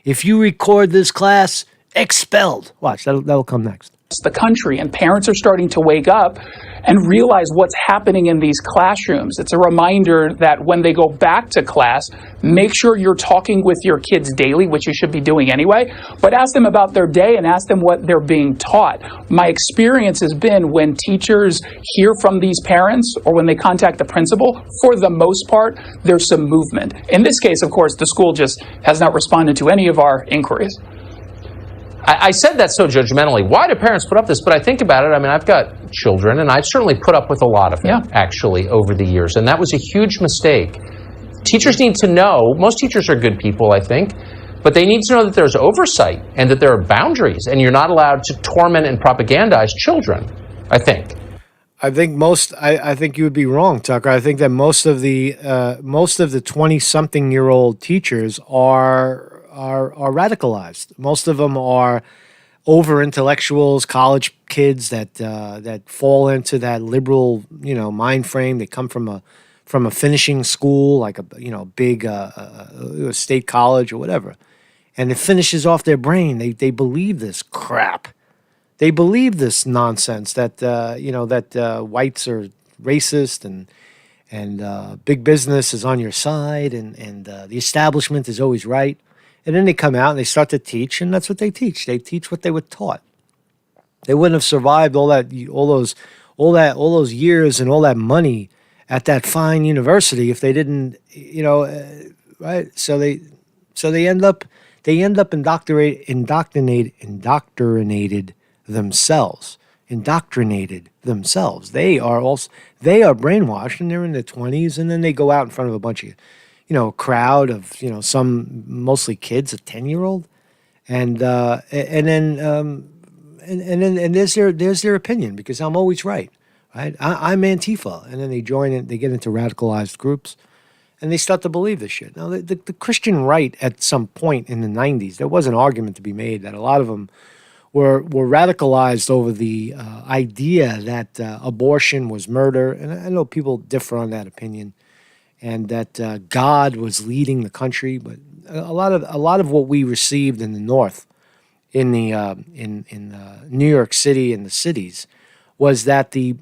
If you record this class, expelled. Watch, that'll come next. The country, and parents are starting to wake up and realize what's happening in these classrooms. It's a reminder that when they go back to class, make sure you're talking with your kids daily, which you should be doing anyway, but ask them about their day and ask them what they're being taught. My experience has been when teachers hear from these parents or when they contact the principal, for the most part, there's some movement. In this case, of course, the school just has not responded to any of our inquiries. I said that so judgmentally. Why do parents put up this? But I think about it. I mean, I've got children, and I've certainly put up with a lot of it, actually, over the years. And that was a huge mistake. Teachers need to know, most teachers are good people, I think, but they need to know that there's oversight and that there are boundaries, and you're not allowed to torment and propagandize children, I think. I think you would be wrong, Tucker. I think that most of the 20-something-year-old teachers are radicalized. Most of them are over-intellectuals, college kids that fall into that liberal, mind frame. They come from a finishing school, like a big state college or whatever, and it finishes off their brain. They believe this crap. They believe this nonsense that whites are racist and big business is on your side and the establishment is always right. And then they come out and they start to teach, and that's what they teach. They teach what they were taught. They wouldn't have survived all those years and all that money at that fine university if they didn't, right? So they end up indoctrinated themselves. They are brainwashed, and they're in their 20s, and then they go out in front of a bunch of crowd of some mostly kids, a 10-year-old, and then there's their opinion because I'm always right. I'm Antifa, and then they join it. They get into radicalized groups, and they start to believe this shit. Now the Christian right at some point in the 90s, there was an argument to be made that a lot of them were radicalized over the idea that abortion was murder, and I know people differ on that opinion. And that God was leading the country, but a lot of what we received in the North, in New York City and the cities, was that the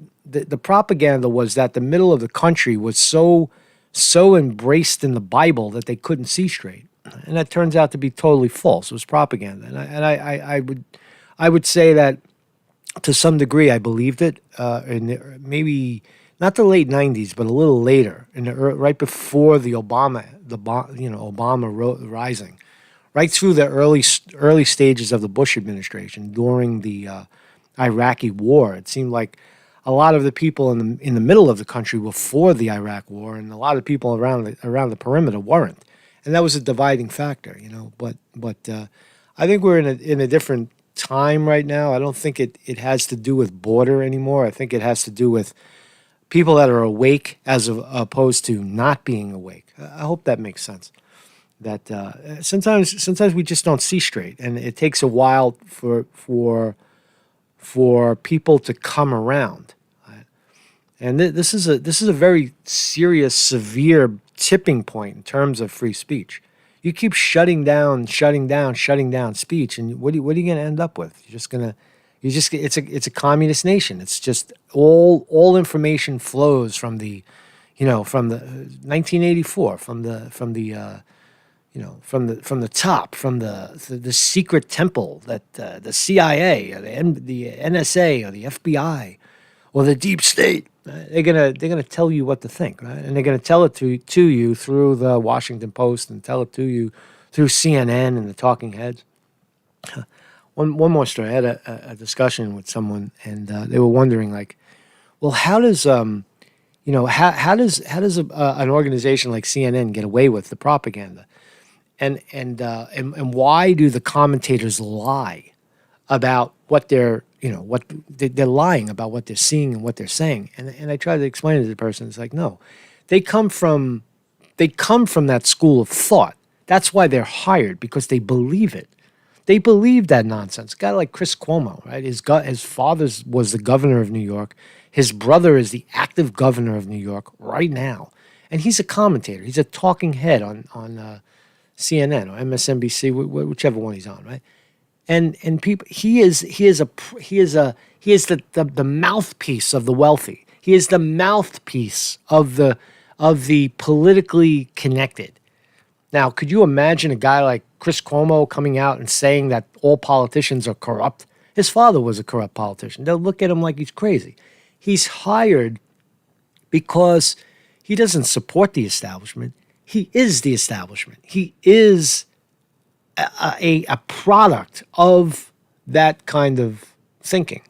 propaganda was that the middle of the country was so embraced in the Bible that they couldn't see straight, and that turns out to be totally false. It was propaganda, and I would say that to some degree I believed it, and maybe. Not the late 90s, but a little later, right before the Obama rising, right through the early stages of the Bush administration during the Iraqi war. It seemed like a lot of the people in the middle of the country were for the Iraq war, and a lot of people around the perimeter weren't, and that was a dividing factor, But I think we're in a different time right now. I don't think it has to do with border anymore. I think it has to do with people that are awake as opposed to not being awake. I hope that makes sense. That sometimes we just don't see straight, and it takes a while for people to come around. And this is a very serious, severe tipping point in terms of free speech. You keep shutting down speech, and what are you going to end up with? It's a communist nation. It's just all information flows from the 1984, from the top, from the secret temple that the CIA or the NSA or the FBI or the deep state. They're gonna tell you what to think, right? And they're gonna tell it to you through the Washington Post and tell it to you through CNN and the talking heads. One more story. I had a discussion with someone, and they were wondering, like, well, how does an organization like CNN get away with the propaganda, and why do the commentators lie about what they're lying about what they're seeing and what they're saying? And I tried to explain it to the person. It's like, no, they come from that school of thought. That's why they're hired, because they believe it. They believe that nonsense. A guy like Chris Cuomo, right? His father was the governor of New York. His brother is the active governor of New York right now, and he's a commentator. He's a talking head on CNN or MSNBC, whichever one he's on, right? And people, he is the mouthpiece of the wealthy. He is the mouthpiece of the politically connected. Now, could you imagine a guy like Chris Cuomo coming out and saying that all politicians are corrupt? His father was a corrupt politician. They'll look at him like he's crazy. He's hired because he doesn't support the establishment. He is the establishment. He is a product of that kind of thinking.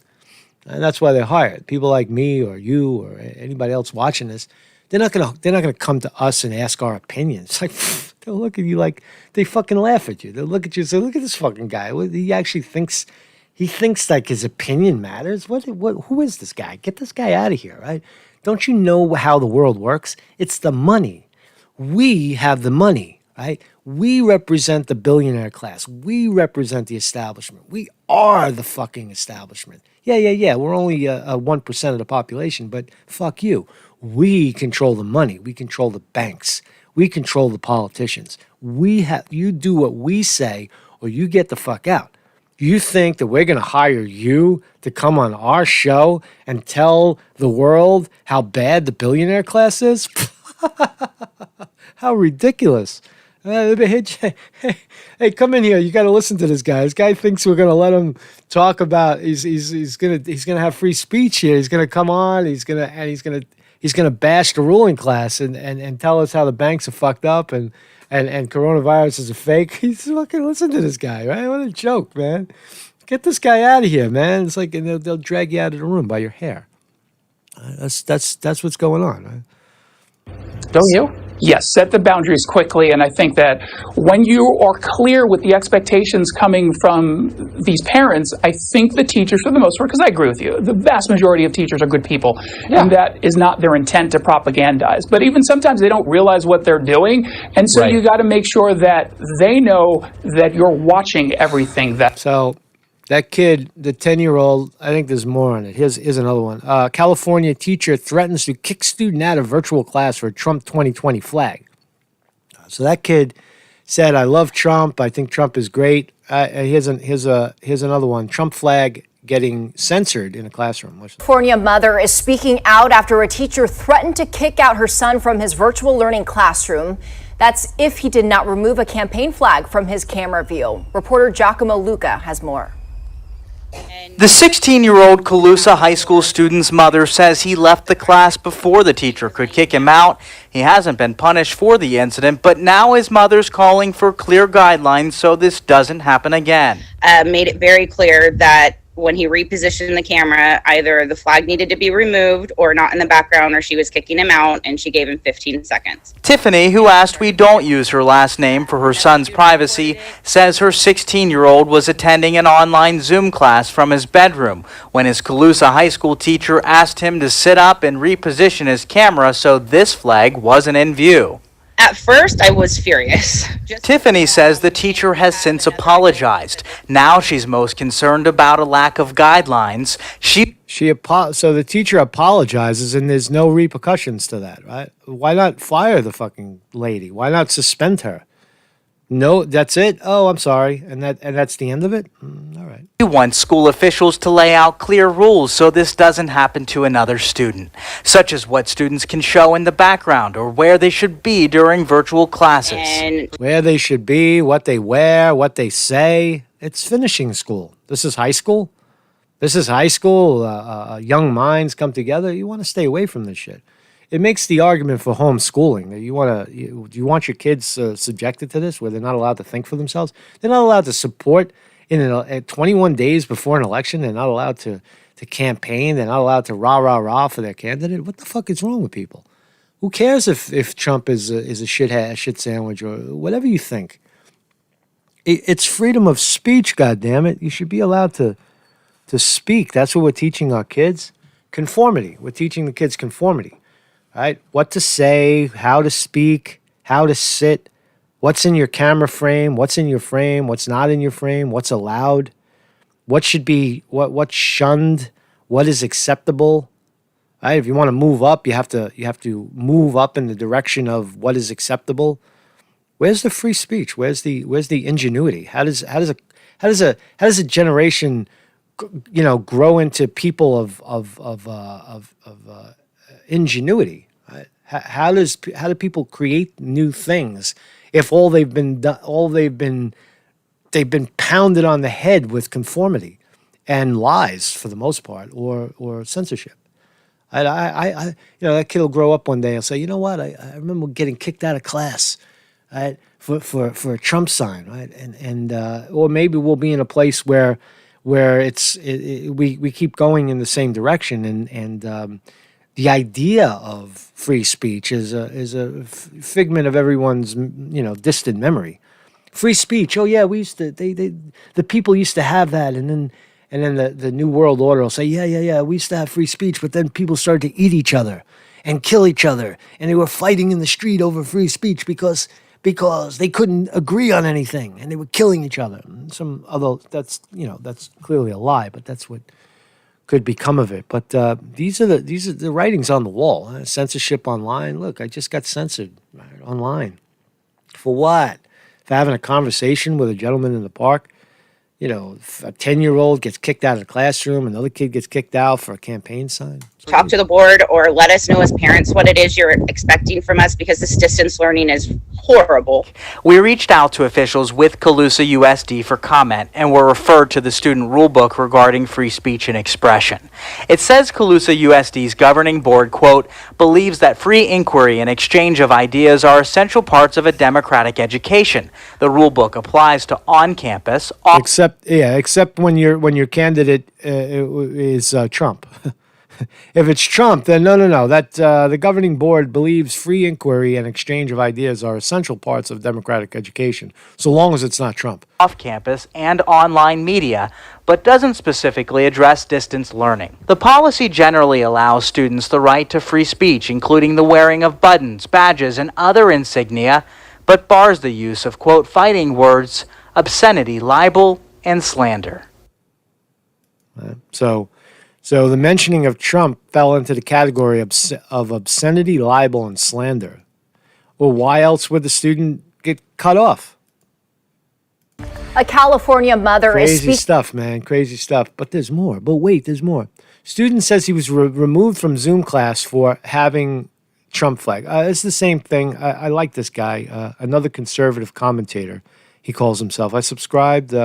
And that's why they're hired. People like me or you or anybody else watching this, they're not gonna come to us and ask our opinions. It's like, they'll look at you like, they fucking laugh at you. They'll look at you and say, look at this fucking guy. He actually thinks like his opinion matters. Who is this guy? Get this guy out of here, right? Don't you know how the world works? It's the money. We have the money, right? We represent the billionaire class. We represent the establishment. We are the fucking establishment. Yeah. We're only 1% of the population, but fuck you. We control the money. We control the banks. We control the politicians. You do what we say, or you get the fuck out. You think that we're going to hire you to come on our show and tell the world how bad the billionaire class is? How ridiculous. Hey, come in here. You got to listen to this guy. This guy thinks we're going to let him talk about, he's going to have free speech here. He's going to come on. He's going to bash the ruling class and tell us how the banks are fucked up and coronavirus is a fake. He's fucking, listen to this guy, right? What a joke, man. Get this guy out of here, man. It's like, and they'll drag you out of the room by your hair. That's what's going on, right? Don't you? Yes, set the boundaries quickly, and I think that when you are clear with the expectations coming from these parents, I think the teachers, for the most part, because I agree with you, the vast majority of teachers are good people, and that is not their intent to propagandize. But even sometimes they don't realize what they're doing, and so you got to make sure that they know that you're watching everything. So that kid, the 10-year-old, I think there's more on it. Here's another one. California teacher threatens to kick student out of virtual class for a Trump 2020 flag. So that kid said, I love Trump. I think Trump is great. Here's another one. Trump flag getting censored in a classroom. California mother is speaking out after a teacher threatened to kick out her son from his virtual learning classroom. That's if he did not remove a campaign flag from his camera view. Reporter Giacomo Luca has more. The 16-year-old Colusa High School student's mother says he left the class before the teacher could kick him out. He hasn't been punished for the incident, but now his mother's calling for clear guidelines so this doesn't happen again. Made it very clear that when he repositioned the camera, either the flag needed to be removed or not in the background, or she was kicking him out, and she gave him 15 seconds. Tiffany, who asked we don't use her last name for her son's privacy, says her 16-year-old was attending an online Zoom class from his bedroom when his Colusa High School teacher asked him to sit up and reposition his camera so this flag wasn't in view. At first, I was furious. Tiffany says the teacher has since apologized. Now she's most concerned about a lack of guidelines. So the teacher apologizes and there's no repercussions to that, right? Why not fire the fucking lady? Why not suspend her? No, that's it. Oh, I'm sorry, and that's the end of it. All right. He wants school officials to lay out clear rules so this doesn't happen to another student, such as what students can show in the background or where they should be during virtual classes. And where they should be, what they wear, what they say. It's finishing school. This is high school. This is high school. Young minds come together. You want to stay away from this shit. It makes the argument for homeschooling that do you want your kids subjected to this where they're not allowed to think for themselves? They're not allowed to support at 21 days before an election. They're not allowed to campaign. They're not allowed to rah for their candidate. What the fuck is wrong with people? Who cares if Trump is a shit sandwich or whatever you think? It's freedom of speech, goddammit. You should be allowed to speak. That's what we're teaching our kids. Conformity. We're teaching the kids conformity. Right? What to say, how to speak, how to sit, what's in your camera frame, what's in your frame, what's not in your frame, what's allowed, what should be, what's shunned, what is acceptable. Right? If you want to move up, you have to move up in the direction of what is acceptable. Where's the free speech? Where's the ingenuity? How does a generation, grow into people of ingenuity? Right? How do people create new things if they've been pounded on the head with conformity and lies for the most part, or censorship? That kid will grow up one day and say, you know what? I remember getting kicked out of class, right, for a Trump sign, right, and or maybe we'll be in a place where we keep going in the same direction, and the idea of free speech is a figment of everyone's distant memory. Free speech. Oh yeah, we used to. The people used to have that, and then the New World Order will say, yeah, we used to have free speech, but then people started to eat each other and kill each other, and they were fighting in the street over free speech because they couldn't agree on anything, and they were killing each other. That's clearly a lie, but that's what could become of it. But these are the writings on the wall. Censorship online. Look, I just got censored online. For what? For having a conversation with a gentleman in the park. A 10-year-old gets kicked out of the classroom, another kid gets kicked out for a campaign sign. talk to the board or let us know as parents what it is you're expecting from us, because this distance learning is horrible. We reached out to officials with Colusa USD for comment and were referred to the student rulebook regarding free speech and expression. It says Colusa USD's governing board, quote, believes that free inquiry and exchange of ideas are essential parts of a democratic education. The rulebook applies to on-campus. Except when your candidate is Trump. If it's Trump, then no. That the governing board believes free inquiry and exchange of ideas are essential parts of democratic education, so long as it's not Trump. Off-campus and online media, but doesn't specifically address distance learning. The policy generally allows students the right to free speech, including the wearing of buttons, badges, and other insignia, but bars the use of, quote, fighting words, obscenity, libel, and slander. So the mentioning of Trump fell into the category of obscenity, libel, and slander. Well, why else would the student get cut off? A California mother is Crazy stuff, man. Crazy stuff. But there's more. But wait, there's more. Student says he was removed from Zoom class for having Trump flag. It's the same thing. I like this guy. Another conservative commentator, he calls himself. I subscribed.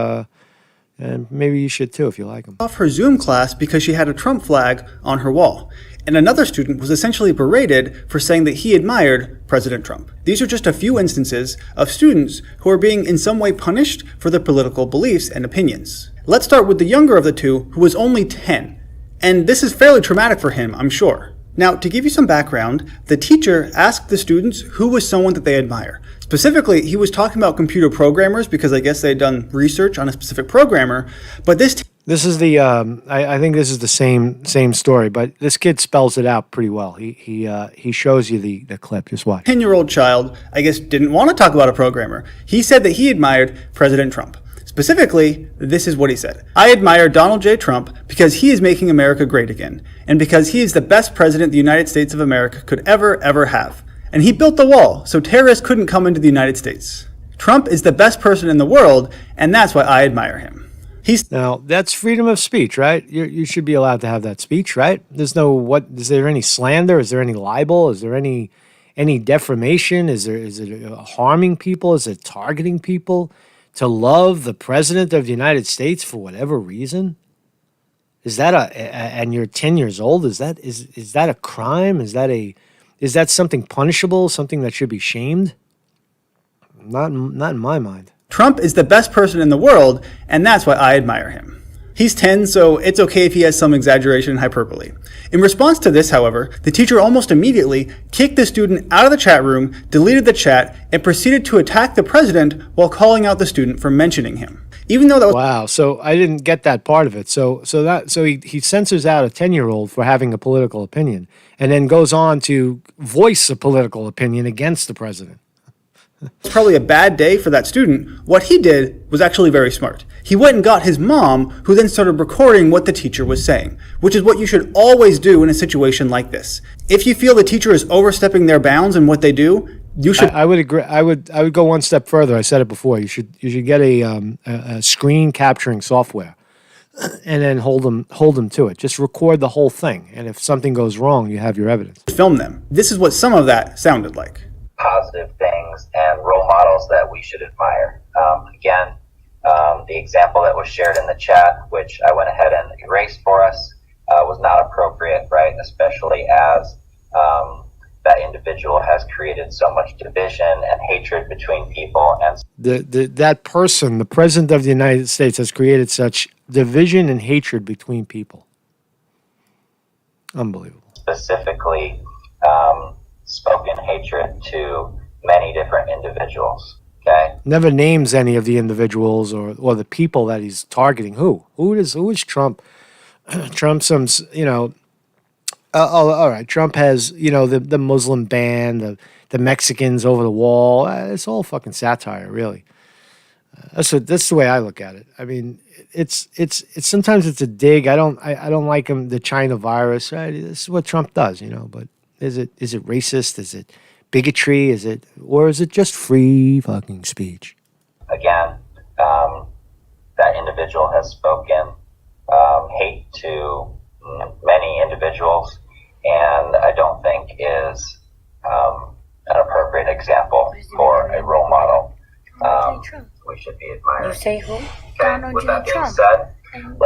And maybe you should too if you like him. Off her Zoom class because she had a Trump flag on her wall. And another student was essentially berated for saying that he admired President Trump. These are just a few instances of students who are being in some way punished for their political beliefs and opinions. Let's start with the younger of the two, who was only 10. And this is fairly traumatic for him, I'm sure. Now, to give you some background, the teacher asked the students who was someone that they admire. Specifically, he was talking about computer programmers because I guess they had done research on a specific programmer, but this This is the I think this is the same story, but this kid spells it out pretty well. He shows you the clip. Just watch. 10-year-old child, I guess, didn't want to talk about a programmer. He said that he admired President Trump. Specifically, this is what he said. I admire Donald J. Trump because he is making America great again, and because he is the best president the United States of America could ever have. And he built the wall, so terrorists couldn't come into the United States. Trump is the best person in the world, and that's why I admire him. Now, that's freedom of speech, right? You should be allowed to have that speech, right? Is there any slander? Is there any libel? Is there any defamation? Is it harming people? Is it targeting people? To love the president of the United States for whatever reason? Is that and you're 10 years old? Is that a crime? Is that something punishable? Something that should be shamed? Not in my mind. Trump is the best person in the world, and that's why I admire him. He's 10, so it's okay if he has some exaggeration and hyperbole. In response to this, however, the teacher almost immediately kicked the student out of the chat room, deleted the chat, and proceeded to attack the president while calling out the student for mentioning him. Even though that was— Wow, so I didn't get that part of it. So he censors out a 10-year-old for having a political opinion, and then goes on to voice a political opinion against the president. It's probably a bad day for that student. What he did was actually very smart. He went and got his mom, who then started recording what the teacher was saying, which is what you should always do in a situation like this. If you feel the teacher is overstepping their bounds in what they do, you should— I would agree. I would go one step further. I said it before. You should get a screen capturing software, and then hold them to it. Just record the whole thing, and if something goes wrong, you have your evidence. Film them. This is what some of that sounded like. Positive things and role models that we should admire. Again, the example that was shared in the chat, which I went ahead and erased for us, was not appropriate, right? Especially as that individual has created so much division and hatred between people. And that person, the president of the United States, has created such division and hatred between people. Unbelievable. Specifically, spoken hatred to many different individuals. Okay. Never names any of the individuals or the people that he's targeting. Who is Trump? Trump, all right. Trump has, the Muslim ban, the Mexicans over the wall. It's all fucking satire, really. That's the way I look at it. I mean, it's sometimes it's a dig. I don't like him. The China virus, right? This is what Trump does, But is it racist? Is it bigotry? Is it just free fucking speech? Again, that individual has spoken hate to many individuals, and I don't think is an appropriate example for a role model. We should be admiring. You say who? Okay. With that being said,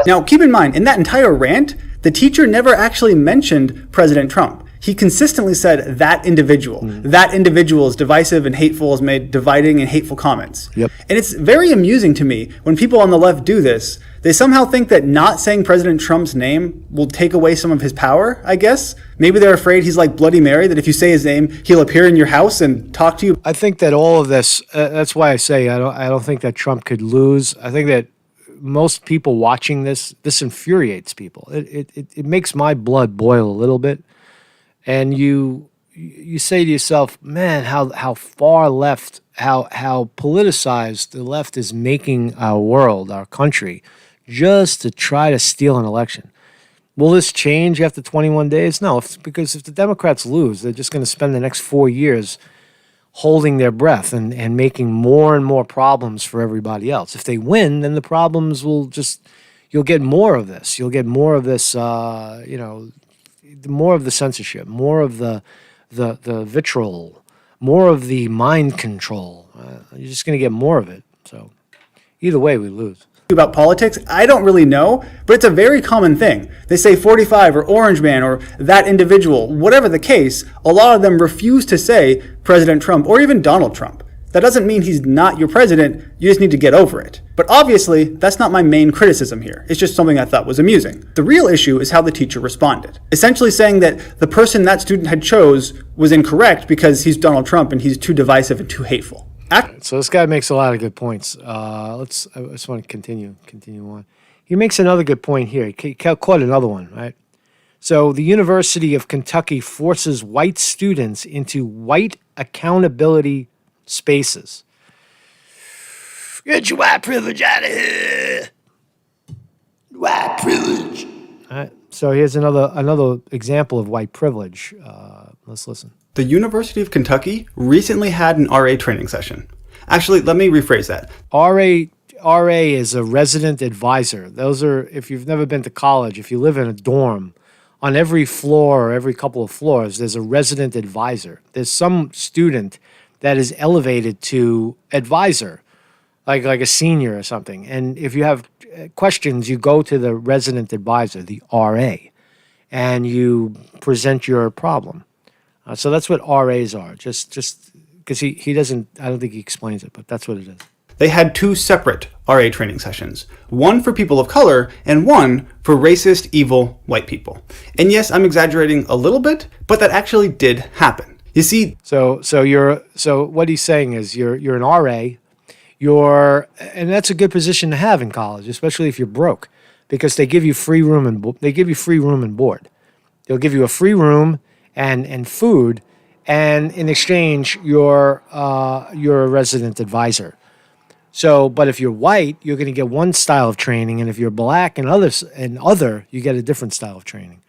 now keep in mind, in that entire rant, the teacher never actually mentioned President Trump. He consistently said that individual. That individual is divisive and hateful, has made dividing and hateful comments. Yep. And it's very amusing to me when people on the left do this. They somehow think that not saying President Trump's name will take away some of his power, I guess. Maybe they're afraid he's like Bloody Mary, that if you say his name, he'll appear in your house and talk to you. I think that all of this, that's why I say I don't think that Trump could lose. I think that most people watching this infuriates people. It makes my blood boil a little bit. And you say to yourself, man, how far left, how politicized the left is making our world, our country, just to try to steal an election. Will this change after 21 days? No, because if the Democrats lose, they're just going to spend the next 4 years holding their breath and making more and more problems for everybody else. If they win, then the problems you'll get more of this. You'll get more of this, more of the censorship, more of the vitriol, more of the mind control. You're just going to get more of it. So either way, we lose. About politics, I don't really know, but it's a very common thing. They say 45 or Orange Man or that individual, whatever the case, a lot of them refuse to say President Trump or even Donald Trump. That doesn't mean he's not your president, you just need to get over it. But obviously, that's not my main criticism here. It's just something I thought was amusing. The real issue is how the teacher responded. Essentially saying that the person that student had chose was incorrect because he's Donald Trump and he's too divisive and too hateful. So this guy makes a lot of good points. I just want to continue on. he makes another good point here. He caught another one, right? So the University of Kentucky forces white students into white accountability spaces. Get your white privilege out of here. White privilege. All right. So here's another example of white privilege. Let's listen. The University of Kentucky recently had an RA training session. Actually, let me rephrase that. RA is a resident advisor. Those are, if you've never been to college, if you live in a dorm, on every floor or every couple of floors, there's a resident advisor. There's some student that is elevated to advisor, like a senior or something. And if you have questions, you go to the resident advisor, the RA, and you present your problem. So that's what RAs are. Just because he doesn't, I don't think he explains it, but that's what it is. They had 2 separate RA training sessions, one for people of color and one for racist, evil white people. And yes, I'm exaggerating a little bit, but that actually did happen. You see, so what he's saying is you're an RA, and that's a good position to have in college, especially if you're broke, because they give you free room and board. They'll give you a free room and food, and in exchange, you're a resident advisor. So, but if you're white, you're going to get one style of training, and if you're black and other, you get a different style of training.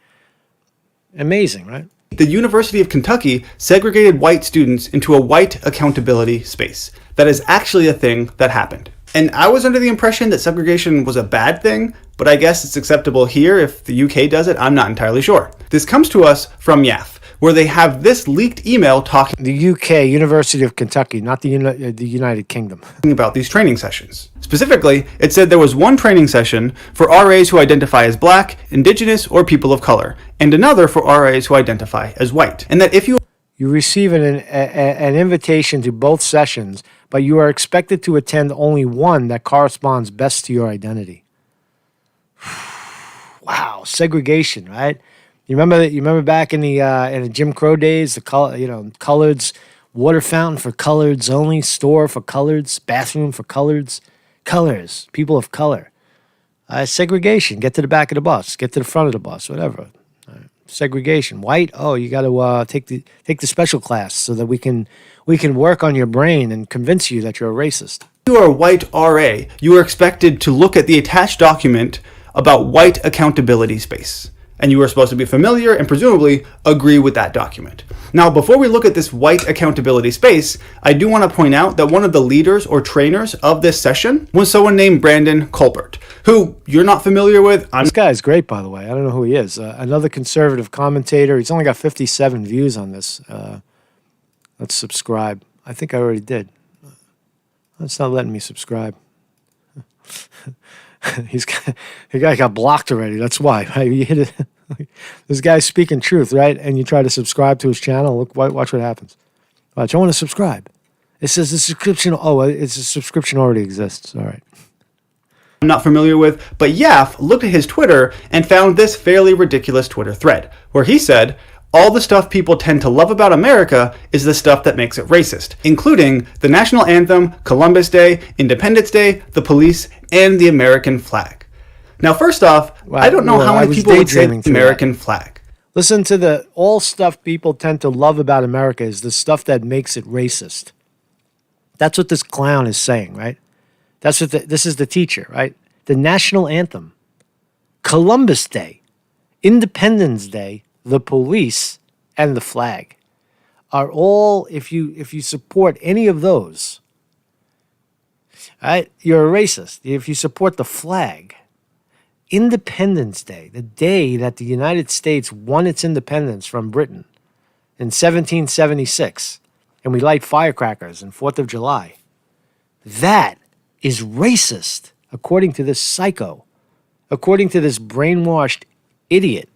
Amazing, right? The University of Kentucky segregated white students into a white accountability space. That is actually a thing that happened. And I was under the impression that segregation was a bad thing, but I guess it's acceptable here. If the UK does it, I'm not entirely sure. This comes to us from YAF, where they have this leaked email talking the UK, University of Kentucky, not the United Kingdom, about these training sessions. Specifically, it said there was one training session for RAs who identify as black, indigenous, or people of color, and another for RAs who identify as white. And that if you receive an invitation to both sessions, but you are expected to attend only one that corresponds best to your identity. Wow, segregation, right? You remember back in the Jim Crow days, the coloreds, water fountain for coloreds only, store for coloreds, bathroom for coloreds, colors, people of color. Segregation, get to the back of the bus, get to the front of the bus, whatever. Segregation, white, oh, you got to take the special class so that we can work on your brain and convince you that you're a racist. If you are a white RA, you are expected to look at the attached document about white accountability space. And you are supposed to be familiar and presumably agree with that document. Now, before we look at this white accountability space, I do want to point out that one of the leaders or trainers of this session was someone named Brandon Colbert, who you're not familiar with. This guy is great, by the way. I don't know who he is. Another conservative commentator. He's only got 57 views on this. Let's subscribe. I think I already did. It's not letting me subscribe. The guy got blocked already. That's why. Right? You hit it. This guy's speaking truth, right? And you try to subscribe to his channel. Look, watch what happens. Watch. I want to subscribe. It says the subscription. Oh, it's a subscription already exists. All right. I'm not familiar with, but Yaf looked at his Twitter and found this fairly ridiculous Twitter thread where he said, all the stuff people tend to love about America is the stuff that makes it racist, including the national anthem, Columbus Day, Independence Day, the police, and the American flag. Now, first off, I don't know how many people would say the American flag. Listen to all stuff people tend to love about America is the stuff that makes it racist. That's what this clown is saying, right? That's what this is the teacher, right? The national anthem, Columbus Day, Independence Day, the police, and the flag are all, if you support any of those, right, you're a racist. If you support the flag, Independence Day, the day that the United States won its independence from Britain in 1776, and we light firecrackers on 4th of July, that is racist, according to this psycho, according to this brainwashed idiot.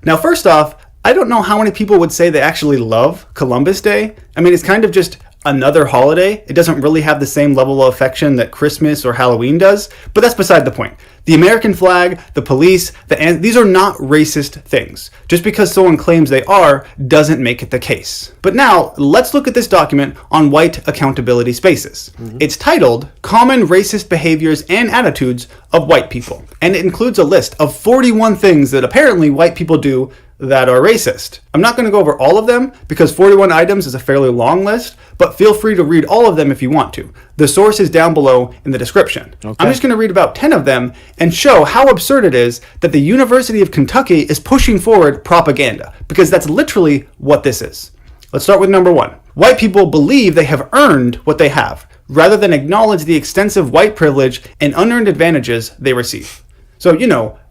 Now, first off, I don't know how many people would say they actually love Columbus Day. I mean, it's kind of just another holiday. It doesn't really have the same level of affection that Christmas or Halloween does, but that's beside the point. The American flag, the police, these are not racist things. Just because someone claims they are doesn't make it the case. But now, let's look at this document on white accountability spaces. It's titled Common Racist Behaviors and Attitudes of White People, and it includes a list of 41 things that apparently white people do that are racist. I'm not going to go over all of them because 41 items is a fairly long list, but feel free to read all of them if you want to. The source is down below in the description. Okay. I'm just going to read about 10 of them and show how absurd it is that the University of Kentucky is pushing forward propaganda, because that's literally what this is. Let's start with number 1. White people believe they have earned what they have, rather than acknowledge the extensive white privilege and unearned advantages they receive. So,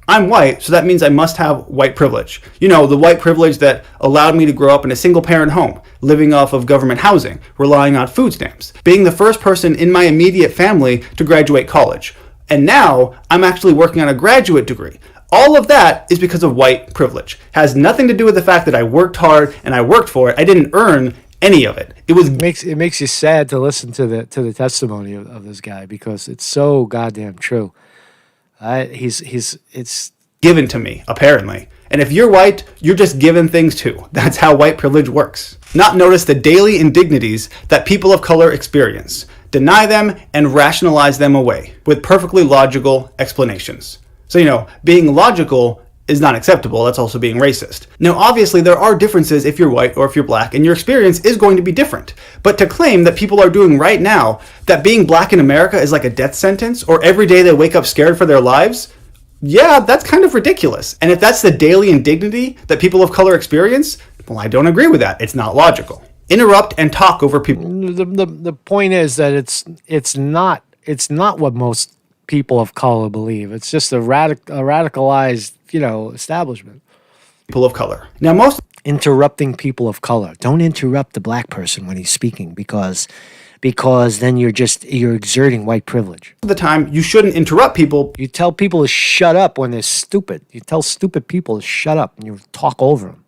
I'm white, so that means I must have white privilege. The white privilege that allowed me to grow up in a single-parent home, living off of government housing, relying on food stamps, being the first person in my immediate family to graduate college. And now, I'm actually working on a graduate degree. All of that is because of white privilege. Has nothing to do with the fact that I worked hard and I worked for it. I didn't earn any of it. It makes you sad to listen to the testimony of this guy, because it's so goddamn true. It's given to me, apparently. And if you're white, you're just given things too. That's how white privilege works. Not notice the daily indignities that people of color experience, deny them, and rationalize them away with perfectly logical explanations. So, being logical is not acceptable. That's also being racist. Now, obviously, there are differences if you're white or if you're black, and your experience is going to be different. But to claim that people are doing right now that being black in America is like a death sentence, or every day they wake up scared for their lives, yeah, that's kind of ridiculous. And if that's the daily indignity that people of color experience, well, I don't agree with that. It's not logical. Interrupt and talk over people. The point is that it's not what most people of color believe. It's just a radicalized, establishment. People of color. Now, most interrupting people of color. Don't interrupt the black person when he's speaking, because then you're exerting white privilege. Of the time, you shouldn't interrupt people. You tell people to shut up when they're stupid. You tell stupid people to shut up, and you talk over them.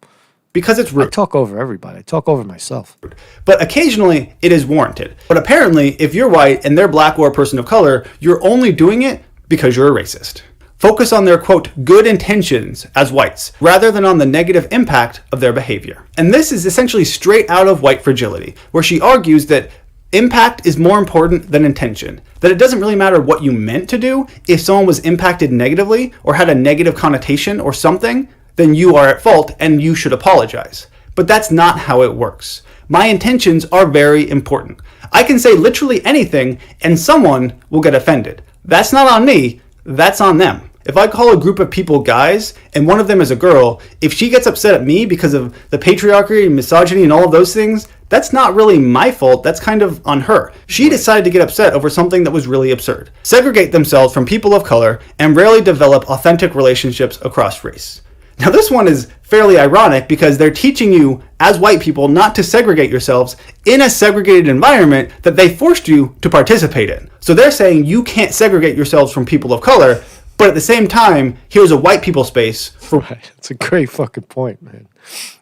Because it's rude. I talk over everybody. I talk over myself. But occasionally, it is warranted. But apparently, if you're white and they're black or a person of color, you're only doing it because you're a racist. Focus on their, quote, good intentions as whites, rather than on the negative impact of their behavior. And this is essentially straight out of White Fragility, where she argues that impact is more important than intention. That it doesn't really matter what you meant to do. If someone was impacted negatively or had a negative connotation or something, then you are at fault and you should apologize. But that's not how it works. My intentions are very important. I can say literally anything and someone will get offended. That's not on me, that's on them. If I call a group of people guys and one of them is a girl, if she gets upset at me because of the patriarchy and misogyny and all of those things, that's not really my fault. That's kind of on her. She decided to get upset over something that was really absurd. Segregate themselves from people of color and rarely develop authentic relationships across race. Now, this one is fairly ironic because they're teaching you as white people not to segregate yourselves in a segregated environment that they forced you to participate in. So they're saying you can't segregate yourselves from people of color, but at the same time, here's a white people space for right. It's a great fucking point, man.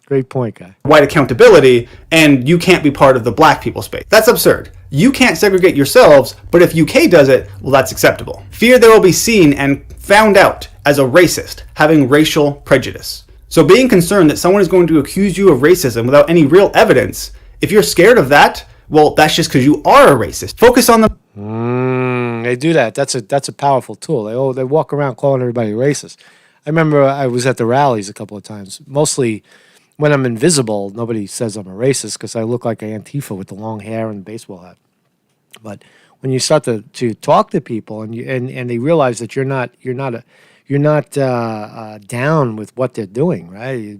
Great point, guy. White accountability, and you can't be part of the black people space. That's absurd. You can't segregate yourselves, but if UK does it, well, that's acceptable. Fear they will be seen and found out as a racist, having racial prejudice. So being concerned that someone is going to accuse you of racism without any real evidence, if you're scared of that, well, that's just because you are a racist. Focus on the... They do that. That's a powerful tool. They walk around calling everybody racist. I remember I was at the rallies a couple of times. Mostly when I'm invisible, nobody says I'm a racist because I look like an Antifa with the long hair and baseball hat. But when you start to talk to people and they realize that you're not down with what they're doing, right? You're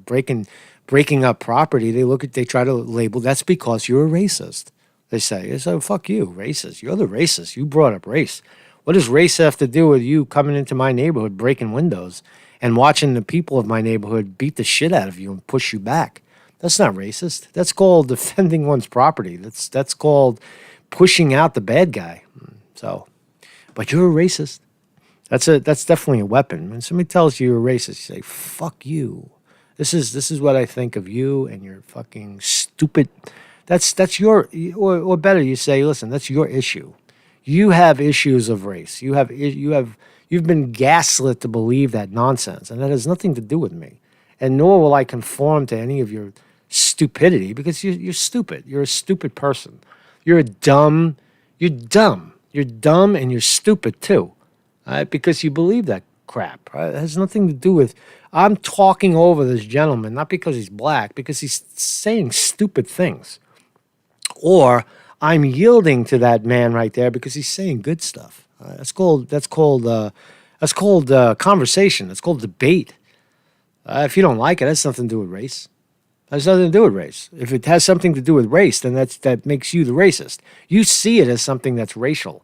breaking up property. They try to label that's because you're a racist. They say, so fuck you, racist. You're the racist. You brought up race. What does race have to do with you coming into my neighborhood, breaking windows, and watching the people of my neighborhood beat the shit out of you and push you back? That's not racist. That's called defending one's property. That's called pushing out the bad guy. So, but you're a racist. That's definitely a weapon. When somebody tells you you're a racist, you say, fuck you. This is what I think of you and your fucking stupid That's your, or better, you say, listen, that's your issue. You have issues of race. You've been gaslit to believe that nonsense, and that has nothing to do with me. And nor will I conform to any of your stupidity, because you're stupid. You're a stupid person. You're dumb, and you're stupid too, because you believe that crap. It has nothing to do with. I'm talking over this gentleman, not because he's black, because he's saying stupid things. Or I'm yielding to that man right there because he's saying good stuff. That's called conversation. That's called debate. If you don't like it, it has nothing to do with race. It has nothing to do with race. If it has something to do with race, then that makes you the racist. You see it as something that's racial,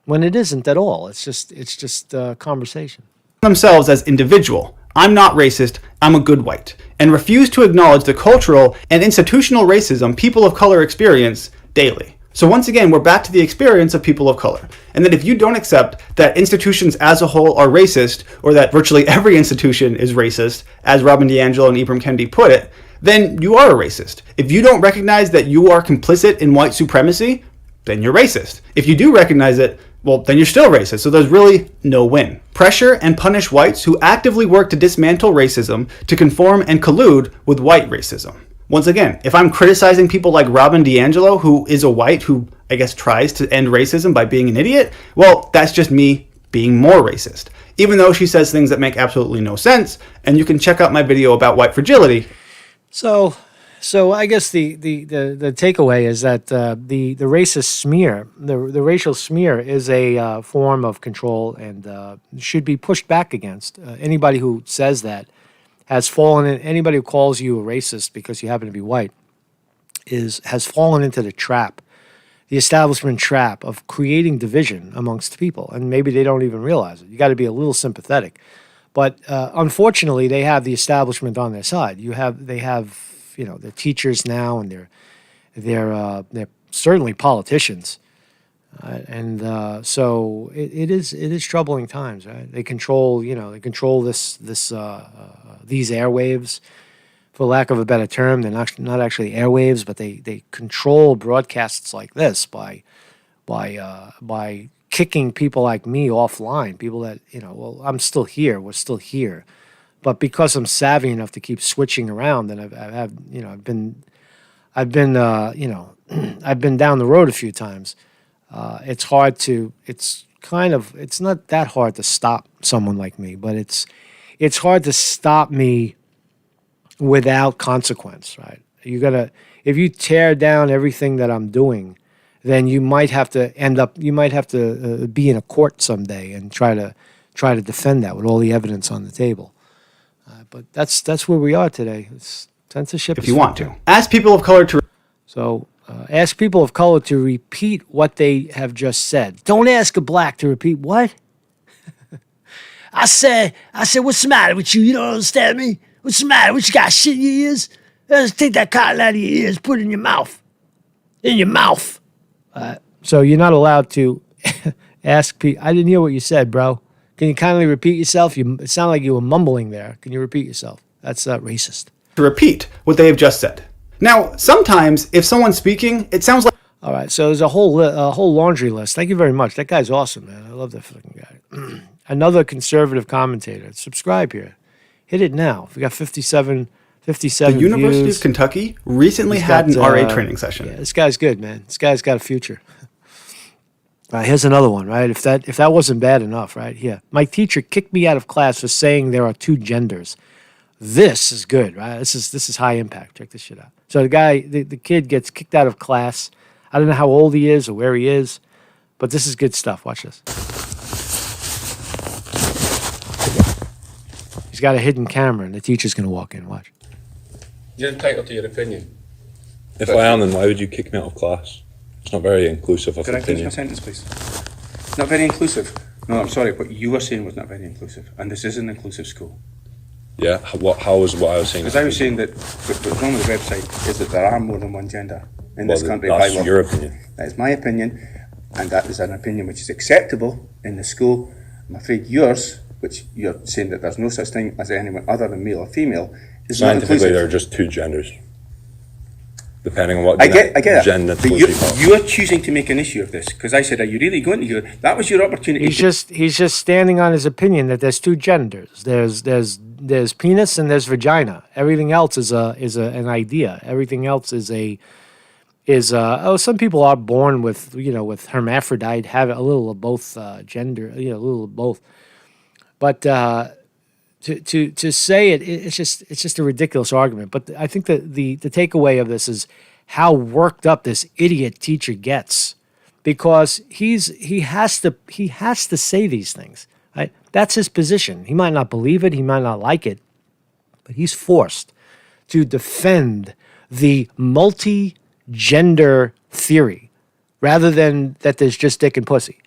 when it isn't at all. It's just conversation. Themselves as individual. I'm not racist, I'm a good white, and refuse to acknowledge the cultural and institutional racism people of color experience daily. So once again, we're back to the experience of people of color. And that if you don't accept that institutions as a whole are racist, or that virtually every institution is racist, as Robin DiAngelo and Ibram Kendi put it, then you are a racist. If you don't recognize that you are complicit in white supremacy, then you're racist. If you do recognize it, well, then you're still racist. So there's really no win. Pressure and punish whites who actively work to dismantle racism, to conform and collude with white racism. Once again, if I'm criticizing people like Robin DiAngelo, who is a white who, I guess, tries to end racism by being an idiot, well, that's just me being more racist. Even though she says things that make absolutely no sense, and you can check out my video about white fragility. So I guess the takeaway is that the racist smear, the racial smear, is a form of control and should be pushed back against. Anybody who says that has fallen in. Anybody who calls you a racist because you happen to be white has fallen into the trap, the establishment trap of creating division amongst people, and maybe they don't even realize it. You got to be a little sympathetic, but unfortunately, they have the establishment on their side. They have. They're teachers now, and they're certainly politicians, so it is troubling times, right? They control these airwaves, for lack of a better term. They're not actually airwaves, but they control broadcasts like this by kicking people like me offline. People that I'm still here. We're still here. But because I'm savvy enough to keep switching around, and I've been down the road a few times. It's not that hard to stop someone like me, but it's hard to stop me without consequence, right? If you tear down everything that I'm doing, then you might have to be in a court someday and try to defend that with all the evidence on the table. But that's where we are today. It's censorship. If you want to. Ask people of color to... ask people of color to repeat what they have just said. Don't ask a black to repeat what? I said, what's the matter with you? You don't understand me? What's the matter? What, you got shit in your ears? Let's take that cotton out of your ears, put it in your mouth. In your mouth. So you're not allowed to ask people. I didn't hear what you said, bro. Can you kindly repeat yourself? It sounded like you were mumbling there. Can you repeat yourself? That's racist. To repeat what they have just said. Now, sometimes if someone's speaking, it sounds like... All right, so there's a whole laundry list. Thank you very much. That guy's awesome, man. I love that fucking guy. Another conservative commentator. Subscribe here. Hit it now. We got 57 The University views. of Kentucky recently had an RA training session. Yeah, this guy's good, man. This guy's got a future. Here's another one, right? If that wasn't bad enough, right? Here. My teacher kicked me out of class for saying there are two genders. This is good, right? This is high impact. Check this shit out. So the kid gets kicked out of class. I don't know how old he is or where he is, but this is good stuff. Watch this. He's got a hidden camera, and the teacher's going to walk in. Watch. You're entitled to your opinion. If I am, then why would you kick me out of class? It's not very inclusive of Could I finish opinion. my sentence, please? Not very inclusive. No, I'm sorry. What you were saying was not very inclusive, and this is an inclusive school. Yeah, how was what I was saying? Because I was saying that what's wrong with the website is that there are more than one gender in this country. That's your opinion. That is my opinion, and that is an opinion which is acceptable in the school. I'm afraid yours, which you're saying that there's no such thing as anyone other than male or female, is not Scientifically, inclusive. there are just two genders. depending on what I get gender that. But you're choosing to make an issue of this because I said, "Are you really going to?" That was your opportunity. He's just standing on his opinion that there's two genders. There's penis and there's vagina. Everything else is an idea. Everything else is some people are born with with hermaphrodite, have a little of both gender, a little of both. But to say it's just a ridiculous argument. But I think that the takeaway of this is how worked up this idiot teacher gets, because he has to say these things. Right? That's his position. He might not believe it, he might not like it, but he's forced to defend the multi-gender theory rather than that there's just dick and pussy.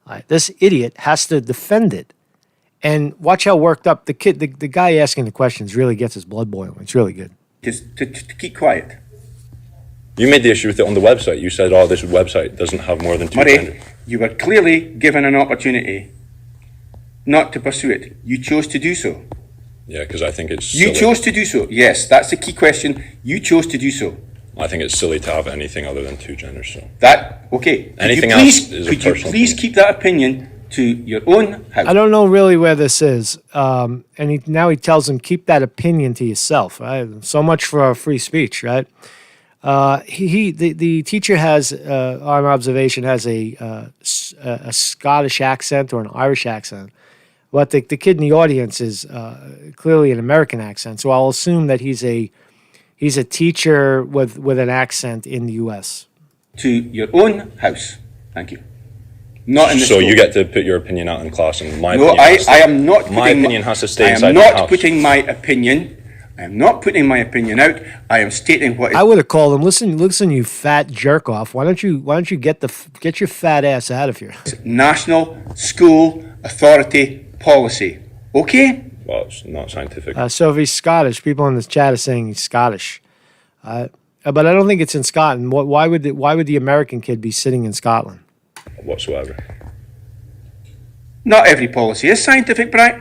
Right? This idiot has to defend it. And watch how worked up the guy asking the questions really gets his blood boiling. It's really good. Just to keep quiet. You made the issue with it on the website. You said, "Oh, this website doesn't have more than two genders." You were clearly given an opportunity not to pursue it. You chose to do so. Yeah, because I think it's You silly. chose to do so. Yes, that's the key question. You chose to do so. I think it's silly to have anything other than two genders. So Okay. Anything else is a Could you personal please keep that opinion to your own house? I don't know really where this is. And now he tells him, keep that opinion to yourself. Right? So much for free speech, right? The teacher has, on observation, has a Scottish accent or an Irish accent. But the kid in the audience is clearly an American accent. So I'll assume that he's a teacher with an accent in the U.S. To your own house. Thank you. Not in the So school. you get to put your opinion out in class, and my No, opinion I am not. My opinion has to stay inside I am the not house. putting my opinion. I am not putting my opinion out. I am stating what. I would have called him. Listen, you fat jerk off. Why don't you get your fat ass out of here? National school authority policy. Okay. Well, it's not scientific. So if he's Scottish, people in the chat are saying he's Scottish, but I don't think it's in Scotland. Why would the American kid be sitting in Scotland? Whatsoever. Not every policy is scientific, Brian.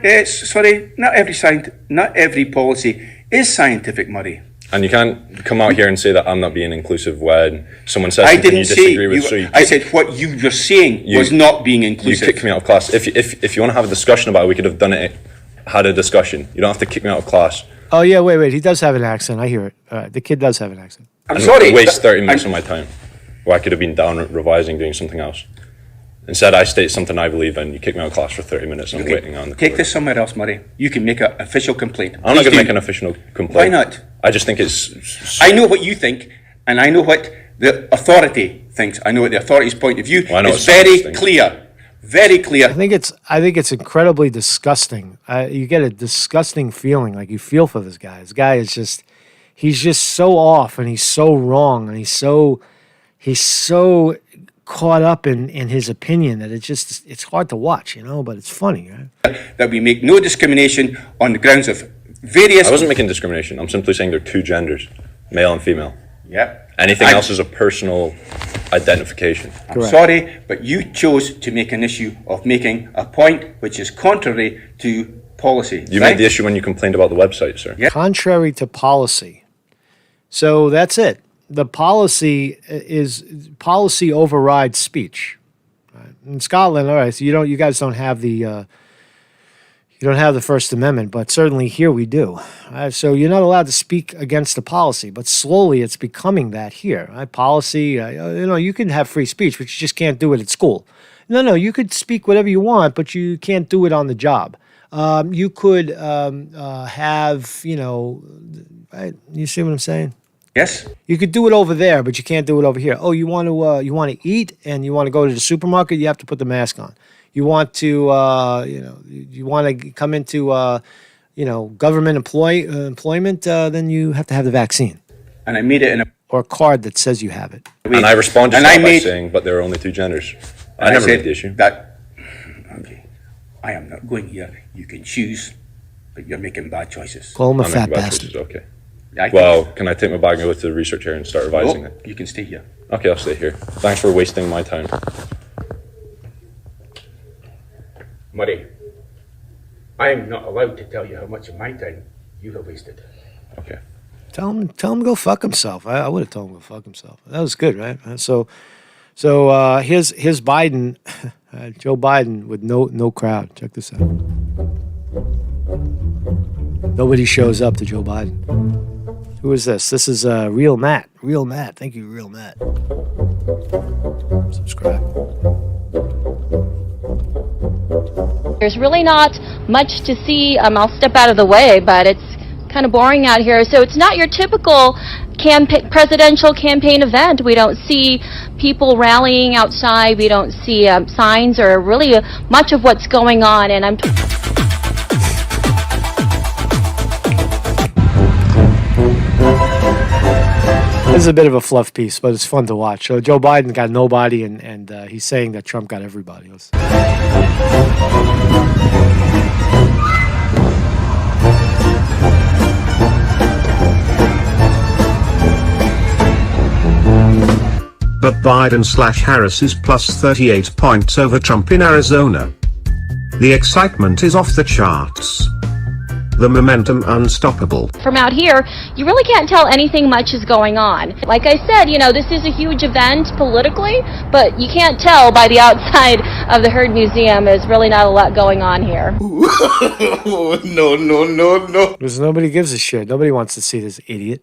Not every policy is scientific, Murray. And you can't come out here and say that I'm not being inclusive when someone says I something you didn't say. disagree with. I said what you were saying was not being inclusive. You kicked me out of class. If you want to have a discussion about it, we could have had a discussion. You don't have to kick me out of class. Oh yeah, wait. He does have an accent. I hear it. The kid does have an accent. I'm sorry. Waste 30 minutes of my time, where I could have been down revising, doing something else. Instead, I state something I believe in. You kick me out of class for 30 minutes. And I'm waiting on the. Take this somewhere else, Murray. You can make an official complaint. I'm not going to make an official complaint. Why not? I just think it's. I know what you think, and I know what the authority thinks. I know what the authority's point of view is. Very clear. Very clear. I think it's incredibly disgusting. You get a disgusting feeling, like you feel for this guy. This guy is he's just so off, and he's so wrong, and he's so caught up in his opinion that it's hard to watch, but it's funny, right? That we make no discrimination on the grounds of various. I wasn't making discrimination. I'm simply saying there are two genders, male and female. Yeah. Anything else is a personal identification. I'm sorry, but you chose to make an issue of making a point which is contrary to policy. You made the issue when you complained about the website, sir. Yeah. Contrary to policy. So that's it. The policy overrides speech. Right? In Scotland, all right. So you guys don't have the First Amendment, but certainly here we do. Right? So you're not allowed to speak against the policy, but slowly it's becoming that here. Right? Policy, you can have free speech, but you just can't do it at school. No, you could speak whatever you want, but you can't do it on the job. You could have, right? You see what I'm saying? Yes. You could do it over there, but you can't do it over here. Oh, you want to eat and you want to go to the supermarket, you have to put the mask on. You want to you want to come into government employment, then you have to have the vaccine. And I made it in or a card that says you have it. And I responded to that by saying, but there are only two genders. I never made the issue. Okay, I am not going here. You can choose, but you're making bad choices. Call him a fat bastard. Okay. Well, can I take my bag and go to the research area and start revising it? You can stay here. Okay, I'll stay here. Thanks for wasting my time. Murray, I am not allowed to tell you how much of my time you have wasted. Okay. Tell him to go fuck himself. I would have told him to go fuck himself. That was good, right? So here's Biden, Joe Biden with no crowd. Check this out. Nobody shows up to Joe Biden. Who is this? This is Real Matt. Real Matt. Thank you, Real Matt. Subscribe. There's really not much to see. I'll step out of the way, but it's kind of boring out here. So it's not your typical presidential campaign event. We don't see people rallying outside. We don't see signs or really much of what's going on. And This is a bit of a fluff piece, but it's fun to watch. So Joe Biden got nobody, and he's saying that Trump got everybody. But Biden/Harris is plus 38 points over Trump in Arizona. The excitement is off the charts. The momentum unstoppable. from out here, you really can't tell anything much is going on. Like I said, this is a huge event politically, but you can't tell by the outside of the Heard Museum. There's really not a lot going on here. No. Because nobody gives a shit. Nobody wants to see this idiot.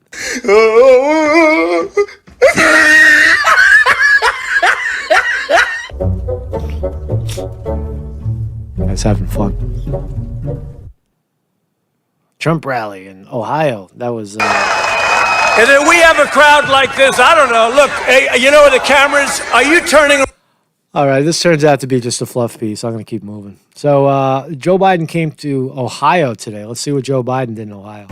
Guys having fun. Trump rally in Ohio. That was. And then we have a crowd like this. I don't know. Look, hey, the cameras. Are you turning? All right, this turns out to be just a fluff piece. I'm going to keep moving. So Joe Biden came to Ohio today. Let's see what Joe Biden did in Ohio.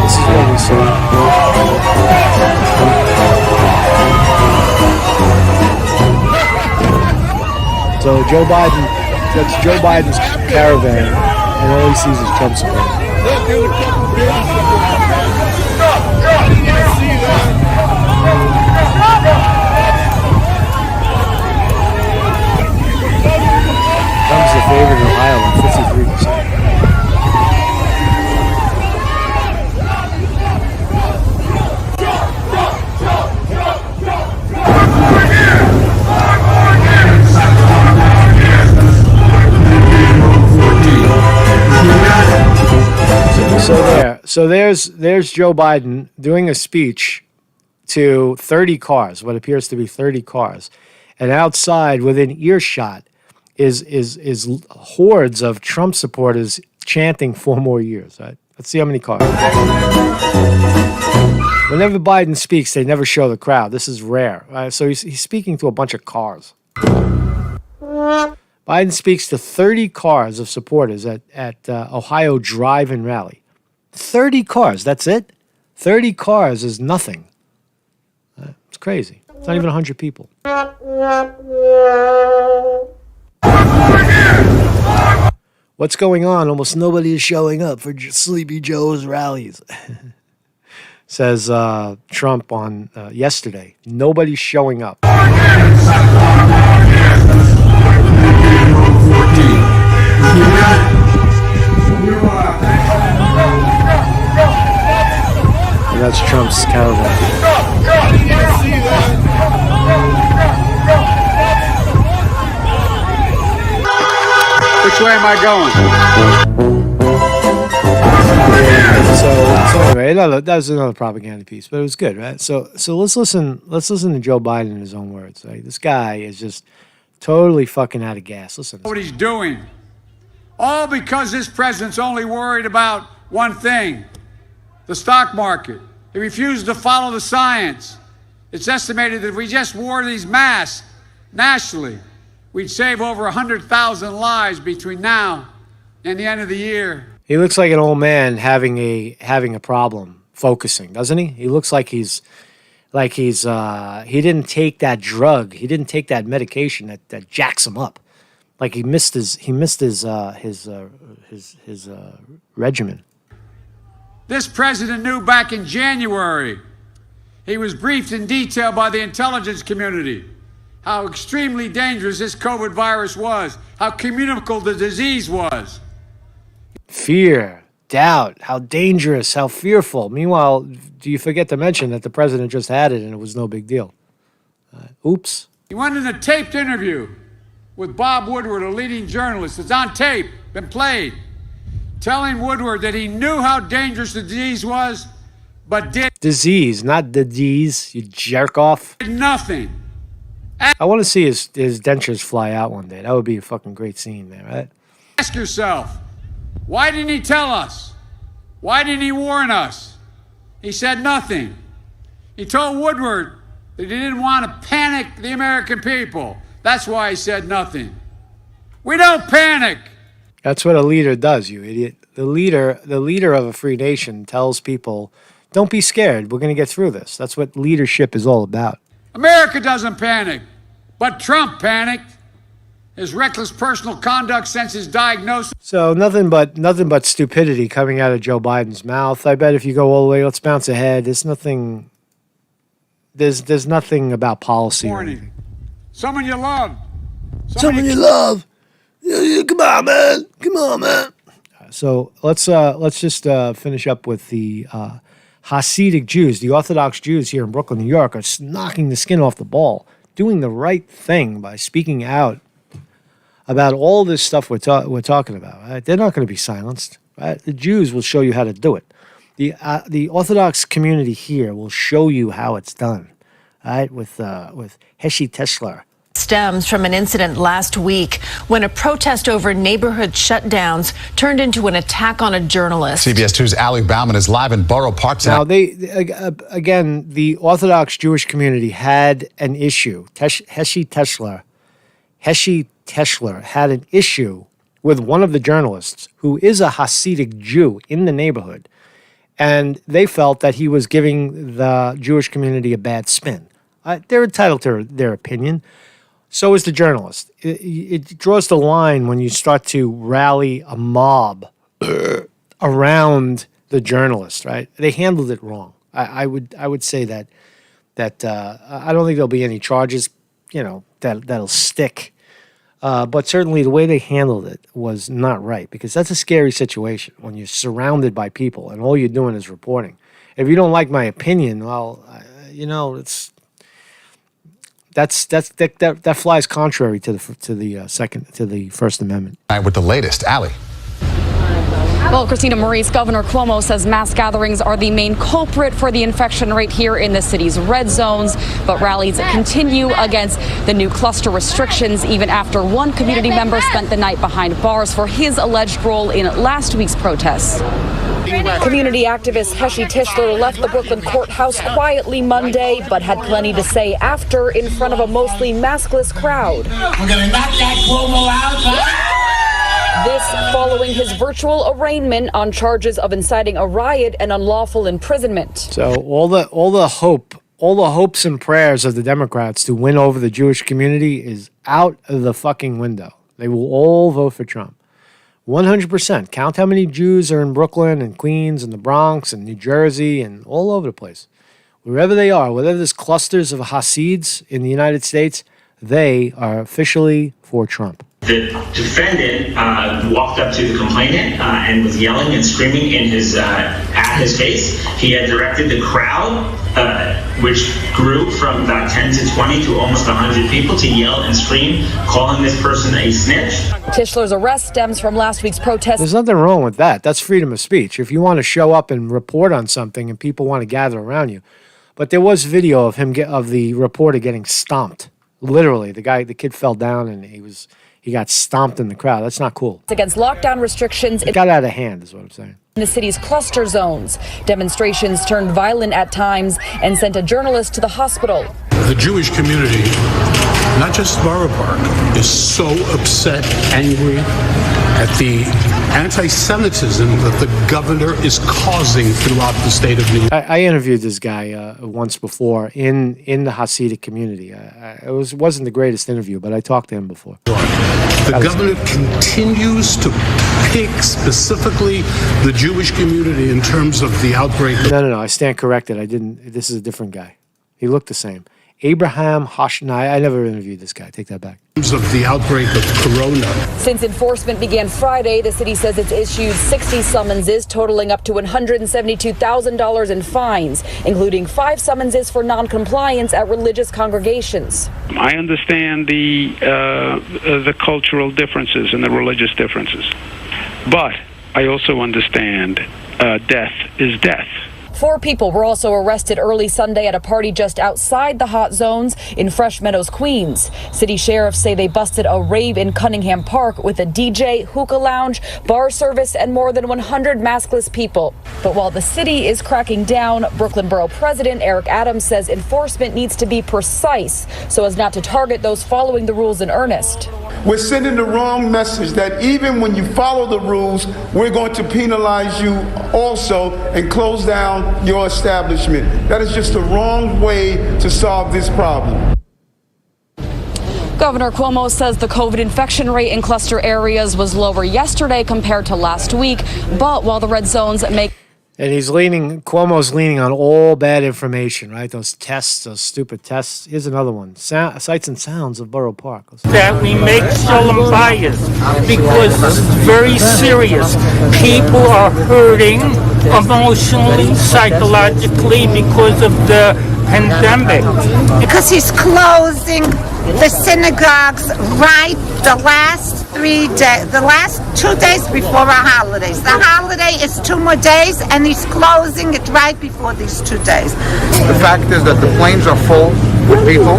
This is what we saw. So Joe Biden. That's Joe Biden's caravan, and all he sees is Trump supporters. Trump's the favorite in Ohio, like 53%. So there's Joe Biden doing a speech to 30 cars, what appears to be 30 cars, and outside, within earshot, is hordes of Trump supporters chanting 4 more years. Right? Let's see how many cars. Whenever Biden speaks, they never show the crowd. This is rare. Right? So he's speaking to a bunch of cars. Biden speaks to 30 cars of supporters at Ohio drive-in rally. 30 cars, that's it? 30 cars is nothing. It's crazy. It's not even 100 people. What's going on? Almost nobody is showing up for Sleepy Joe's rallies. Says Trump on yesterday. Nobody's showing up. And that's Trump's caravan. Which way am I going? So anyway, that was another propaganda piece, but it was good, right? So let's listen to Joe Biden in his own words. Right? This guy is just totally fucking out of gas. Listen. What he's doing. All because this president's only worried about one thing. The stock market. He refused to follow the science. It's estimated that if we just wore these masks nationally, we'd save over 100,000 lives between now and the end of the year. He looks like an old man having a problem focusing, doesn't he? He looks like he's he didn't take that drug, he didn't take that medication that jacks him up. Like he missed his regimen. This president knew back in January, he was briefed in detail by the intelligence community, how extremely dangerous this COVID virus was, how communicable the disease was. Fear, doubt, how dangerous, how fearful. Meanwhile, do you forget to mention that the president just had it and it was no big deal? Oops. He went in a taped interview with Bob Woodward, a leading journalist. It's on tape, been played, telling Woodward that he knew how dangerous the disease was, but did Disease, not disease, you jerk off. nothing. I want to see his dentures fly out one day. That would be a fucking great scene there, right? Ask yourself, why didn't he tell us? Why didn't he warn us? He said nothing. He told Woodward that he didn't want to panic the American people. That's why he said nothing. We don't panic. That's what a leader does, you idiot. The leader of a free nation tells people, don't be scared. We're going to get through this. That's what leadership is all about. America doesn't panic, but Trump panicked. His reckless personal conduct since his diagnosis. So nothing but stupidity coming out of Joe Biden's mouth. I bet if you go all the way, let's bounce ahead. There's nothing about policy. Warning. Someone you love. Someone you love. Come on, man. Come on, man. So let's just finish up with the Hasidic Jews, the Orthodox Jews here in Brooklyn, New York, are knocking the skin off the ball, doing the right thing by speaking out about all this stuff we're talking about. Right? They're not going to be silenced. Right? The Jews will show you how to do it. The Orthodox community here will show you how it's done. Right? With Heshi Tesler. Stems from an incident last week when a protest over neighborhood shutdowns turned into an attack on a journalist. CBS 2's Ali Bauman is live in Borough Park tonight. Now, again, the Orthodox Jewish community had an issue. Heshi Tesler had an issue with one of the journalists who is a Hasidic Jew in the neighborhood. And they felt that he was giving the Jewish community a bad spin. They're entitled to their opinion. So is the journalist. It draws the line when you start to rally a mob around the journalist, right? They handled it wrong. I would say that I don't think there'll be any charges, that'll stick. But certainly the way they handled it was not right, because that's a scary situation when you're surrounded by people and all you're doing is reporting. If you don't like my opinion, well, that flies contrary to the First Amendment. With the latest, Ali. Well, Christina Maurice, Governor Cuomo says mass gatherings are the main culprit for the infection rate here in the city's red zones, but rallies continue against the new cluster restrictions even after one community member spent the night behind bars for his alleged role in last week's protests. Community activist Heshi Tesler left the Brooklyn courthouse quietly Monday, but had plenty to say after in front of a mostly maskless crowd. We're gonna knock that Cuomo out. This following his virtual arraignment on charges of inciting a riot and unlawful imprisonment. So all the hopes and prayers of the Democrats to win over the Jewish community is out of the fucking window. They will all vote for Trump. 100%. Count how many Jews are in Brooklyn and Queens and the Bronx and New Jersey and all over the place. Wherever they are, whether there's clusters of Hasids in the United States, they are officially for Trump. The defendant walked up to the complainant and was yelling and screaming at his face. He had directed the crowd, which grew from about 10 to 20 to almost 100 people, to yell and scream, calling this person a snitch. Tischler's arrest stems from last week's protest. There's nothing wrong with that. That's freedom of speech. If you want to show up and report on something and people want to gather around you. But there was video of the reporter getting stomped. Literally, the kid fell down and he got stomped in the crowd. That's not cool. It's against lockdown restrictions. It got out of hand, is what I'm saying. In the city's cluster zones, demonstrations turned violent at times and sent a journalist to the hospital. The Jewish community, not just Borough Park, is so upset, angry at the anti-Semitism that the governor is causing throughout the state of New York. I interviewed this guy once before in the Hasidic community. It wasn't the greatest interview, but I talked to him before. The governor continues to pick specifically the Jewish community in terms of the outbreak. No, I stand corrected. I didn't. This is a different guy. He looked the same. Abraham Hoshnai. I never interviewed this guy. Take that back. Of the outbreak of corona. Since enforcement began Friday, the city says it's issued 60 summonses totaling up to $172,000 in fines, including 5 summonses for noncompliance at religious congregations. I understand the cultural differences and the religious differences, but I also understand death is death. 4 people were also arrested early Sunday at a party just outside the hot zones in Fresh Meadows, Queens. City sheriffs say they busted a rave in Cunningham Park with a DJ, hookah lounge, bar service, and more than 100 maskless people. But while the city is cracking down, Brooklyn Borough President Eric Adams says enforcement needs to be precise so as not to target those following the rules in earnest. We're sending the wrong message that even when you follow the rules, we're going to penalize you also and close down your establishment. That is just the wrong way to solve this problem. Governor Cuomo says the COVID infection rate in cluster areas was lower yesterday compared to last week, but while the red zones make... And Cuomo's leaning on all bad information, right? Those tests, those stupid tests. Here's another one. Sights and sounds of Borough Park. That we make solemn bias because it's very serious. People are hurting emotionally, psychologically because of the pandemic. Because he's closing the synagogues right the last 3 days, the last 2 days before our holidays. The holiday is 2 more days, and he's closing it right before these 2 days. The fact is that the planes are full with people.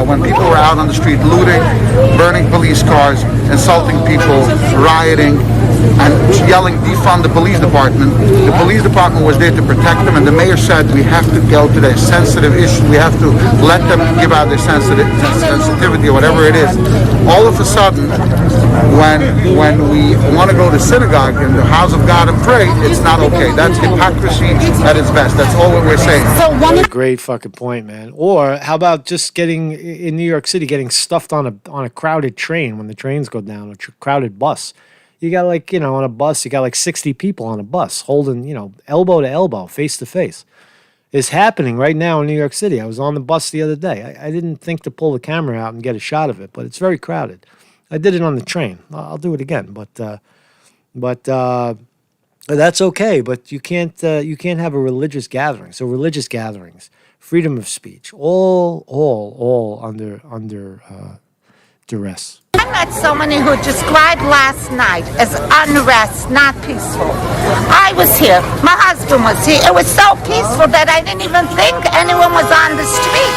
When people were out on the street looting, burning police cars, insulting people, rioting, and yelling, defund the police department. The police department was there to protect them, and the mayor said we have to go to their sensitive issues. We have to let them give out their sensitivity or whatever it is. All of a sudden, when we want to go to synagogue in the house of God and pray, it's not okay. That's hypocrisy at its best. That's all what we're saying. Great fucking point, man. Or how about just in New York City, getting stuffed on a crowded train when the trains go down, a crowded bus. You got on a bus, you got like 60 people on a bus holding, elbow to elbow, face to face. It's happening right now in New York City. I was on the bus the other day. I didn't think to pull the camera out and get a shot of it, but it's very crowded. I did it on the train. I'll do it again, but that's okay. But you can't have a religious gathering. So religious gatherings, freedom of speech, all under duress. I met somebody who described last night as unrest, not peaceful. I was here. My husband was here. It was so peaceful that I didn't even think anyone was on the street.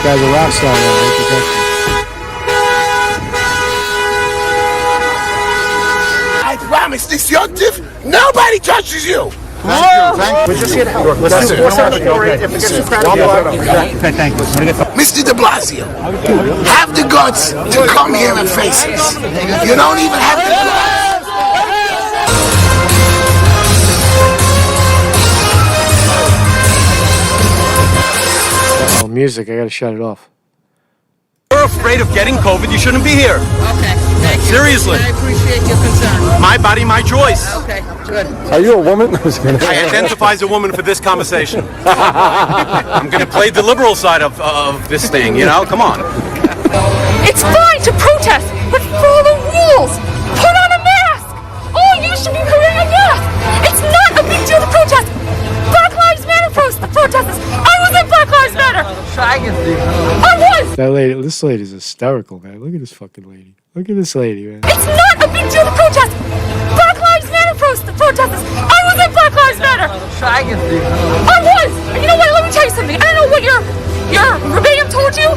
Guy's a rock star now. I promise this your gift. Nobody touches you. Thank you. We're just here to help. Let's do it. Mr. de Blasio, have the guts to come here and face us. You don't even have the guts. Oh, music, I gotta shut it off. If you're afraid of getting COVID, you shouldn't be here. Okay, thank you. Seriously. I appreciate your concern. My body, my choice. Okay, good. Are you a woman? I identify as a woman for this conversation. I'm going to play the liberal side of this thing, Come on. It's fine to protest, but follow rules. Put on a mask. Oh, you should be wearing a mask. It's not a big deal to protest. Black Lives Matter protesters. I was in Black Lives Matter. I was. That lady, this lady's hysterical, man. Look at this fucking lady. Look at this lady, man. It's not a big deal to protest. Black Lives Matter protesters. I was in Black Lives Matter. I was. And you know what? Let me tell you something. I don't know what your verbatim told you,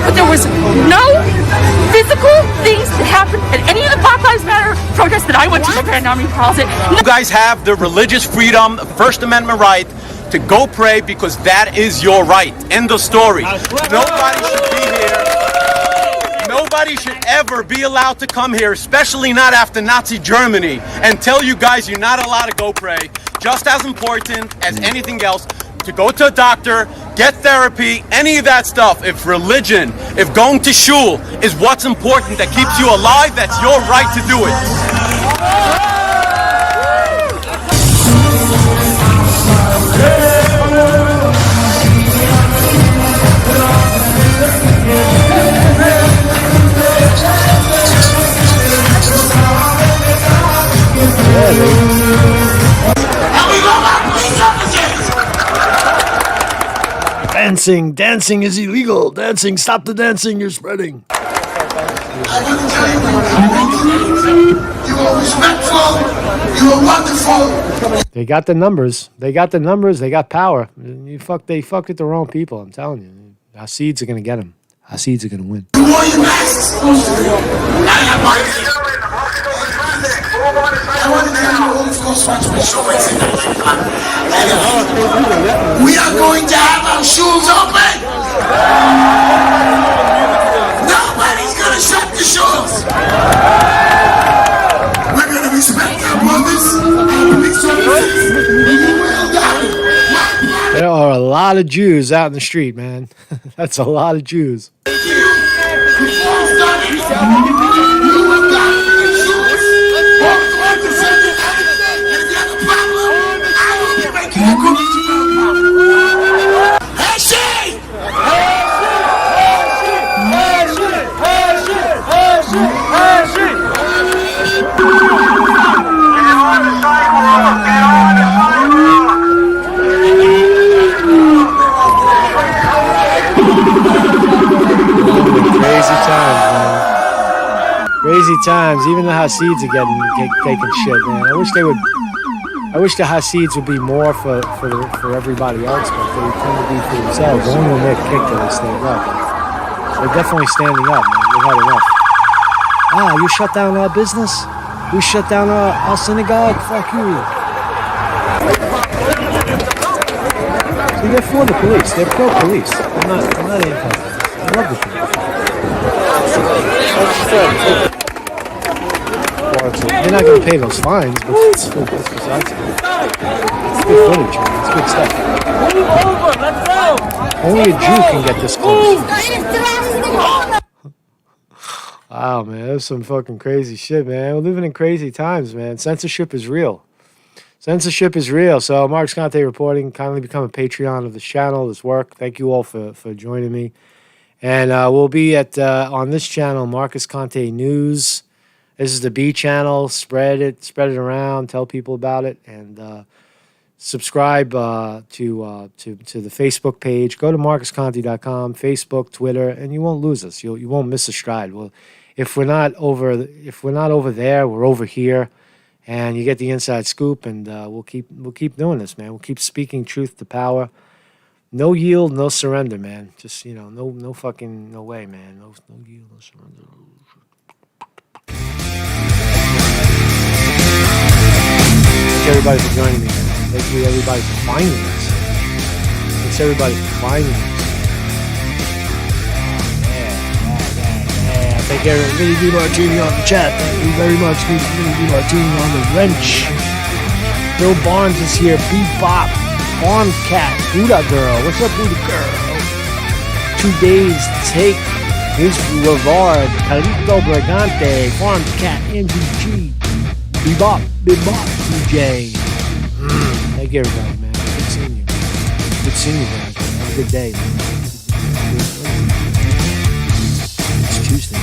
but there was no physical things that happened at any of the Black Lives Matter protests that I went to. You guys have the religious freedom, First Amendment right to go pray because that is your right. End of story. Nobody should be here. Nobody should ever be allowed to come here, especially not after Nazi Germany, and tell you guys you're not allowed to go pray. Just as important as anything else, to go to a doctor, get therapy, any of that stuff. If religion, if going to shul is what's important that keeps you alive, that's your right to do it. Dancing is illegal. Dancing, stop the dancing, you're spreading. I want to tell you, you are respectful, you are wonderful. They got the numbers. They got power. They fucked with the wrong people, I'm telling you. Hasids are going to get them. Hasids are going to win. You wore your masks. I want to tell you, all folks watch my show. We are going to have our schools open. Nobody's going to shut the schools. We're going to respect our brothers, our big services, and you will die. There are a lot of Jews out in the street, man. That's a lot of Jews. Crazy times, man. Crazy times. Even the Hasids are taking shit, man. I wish the Hasids would be more for everybody else, but they tend to be for themselves. Only when they're kicked do they stand up. They're definitely standing up, man. We've had enough. You shut down our business? You shut down our synagogue? Fuck you. See, they're for the police. They're pro-police. I'm not anti-police. I love the police. They're not going to pay those fines, but it's besides it. It's good footage, man. It's good stuff. Only a Jew can get this close. Wow, man. That's some fucking crazy shit, man. We're living in crazy times, man. Censorship is real. Censorship is real. So, Marcus Conte reporting. Kindly become a Patreon of this channel, this work. Thank you all for joining me. And we'll be at on this channel, Marcus Conte News. This is the B channel. Spread it around. Tell people about it, and subscribe to the Facebook page. Go to marcusconte.com, Facebook, Twitter, and you won't lose us. You won't miss a stride. Well, if we're not over there, we're over here, and you get the inside scoop. And we'll keep doing this, man. We'll keep speaking truth to power. No yield, no surrender, man. Just, no way, man. No yield, no surrender. Thank you, everybody, for joining me, man. Thank you, everybody, for finding us. Thanks, everybody, for finding us. Yeah. Thank you, Vinny DiMartini on the chat. Thank you very much, Vinny DiMartini on the wrench. Bill Barnes is here. Bebop. Farm Cat, Buddha Girl. What's up, Buddha Girl? 2 days to take. Here's Ravard, Calito Brigante, Farm Cat, MGG, Bebop, DJ. Thank you, everybody, man. Good seeing you. Good seeing you guys, man. Have a good day, man. It's Tuesday.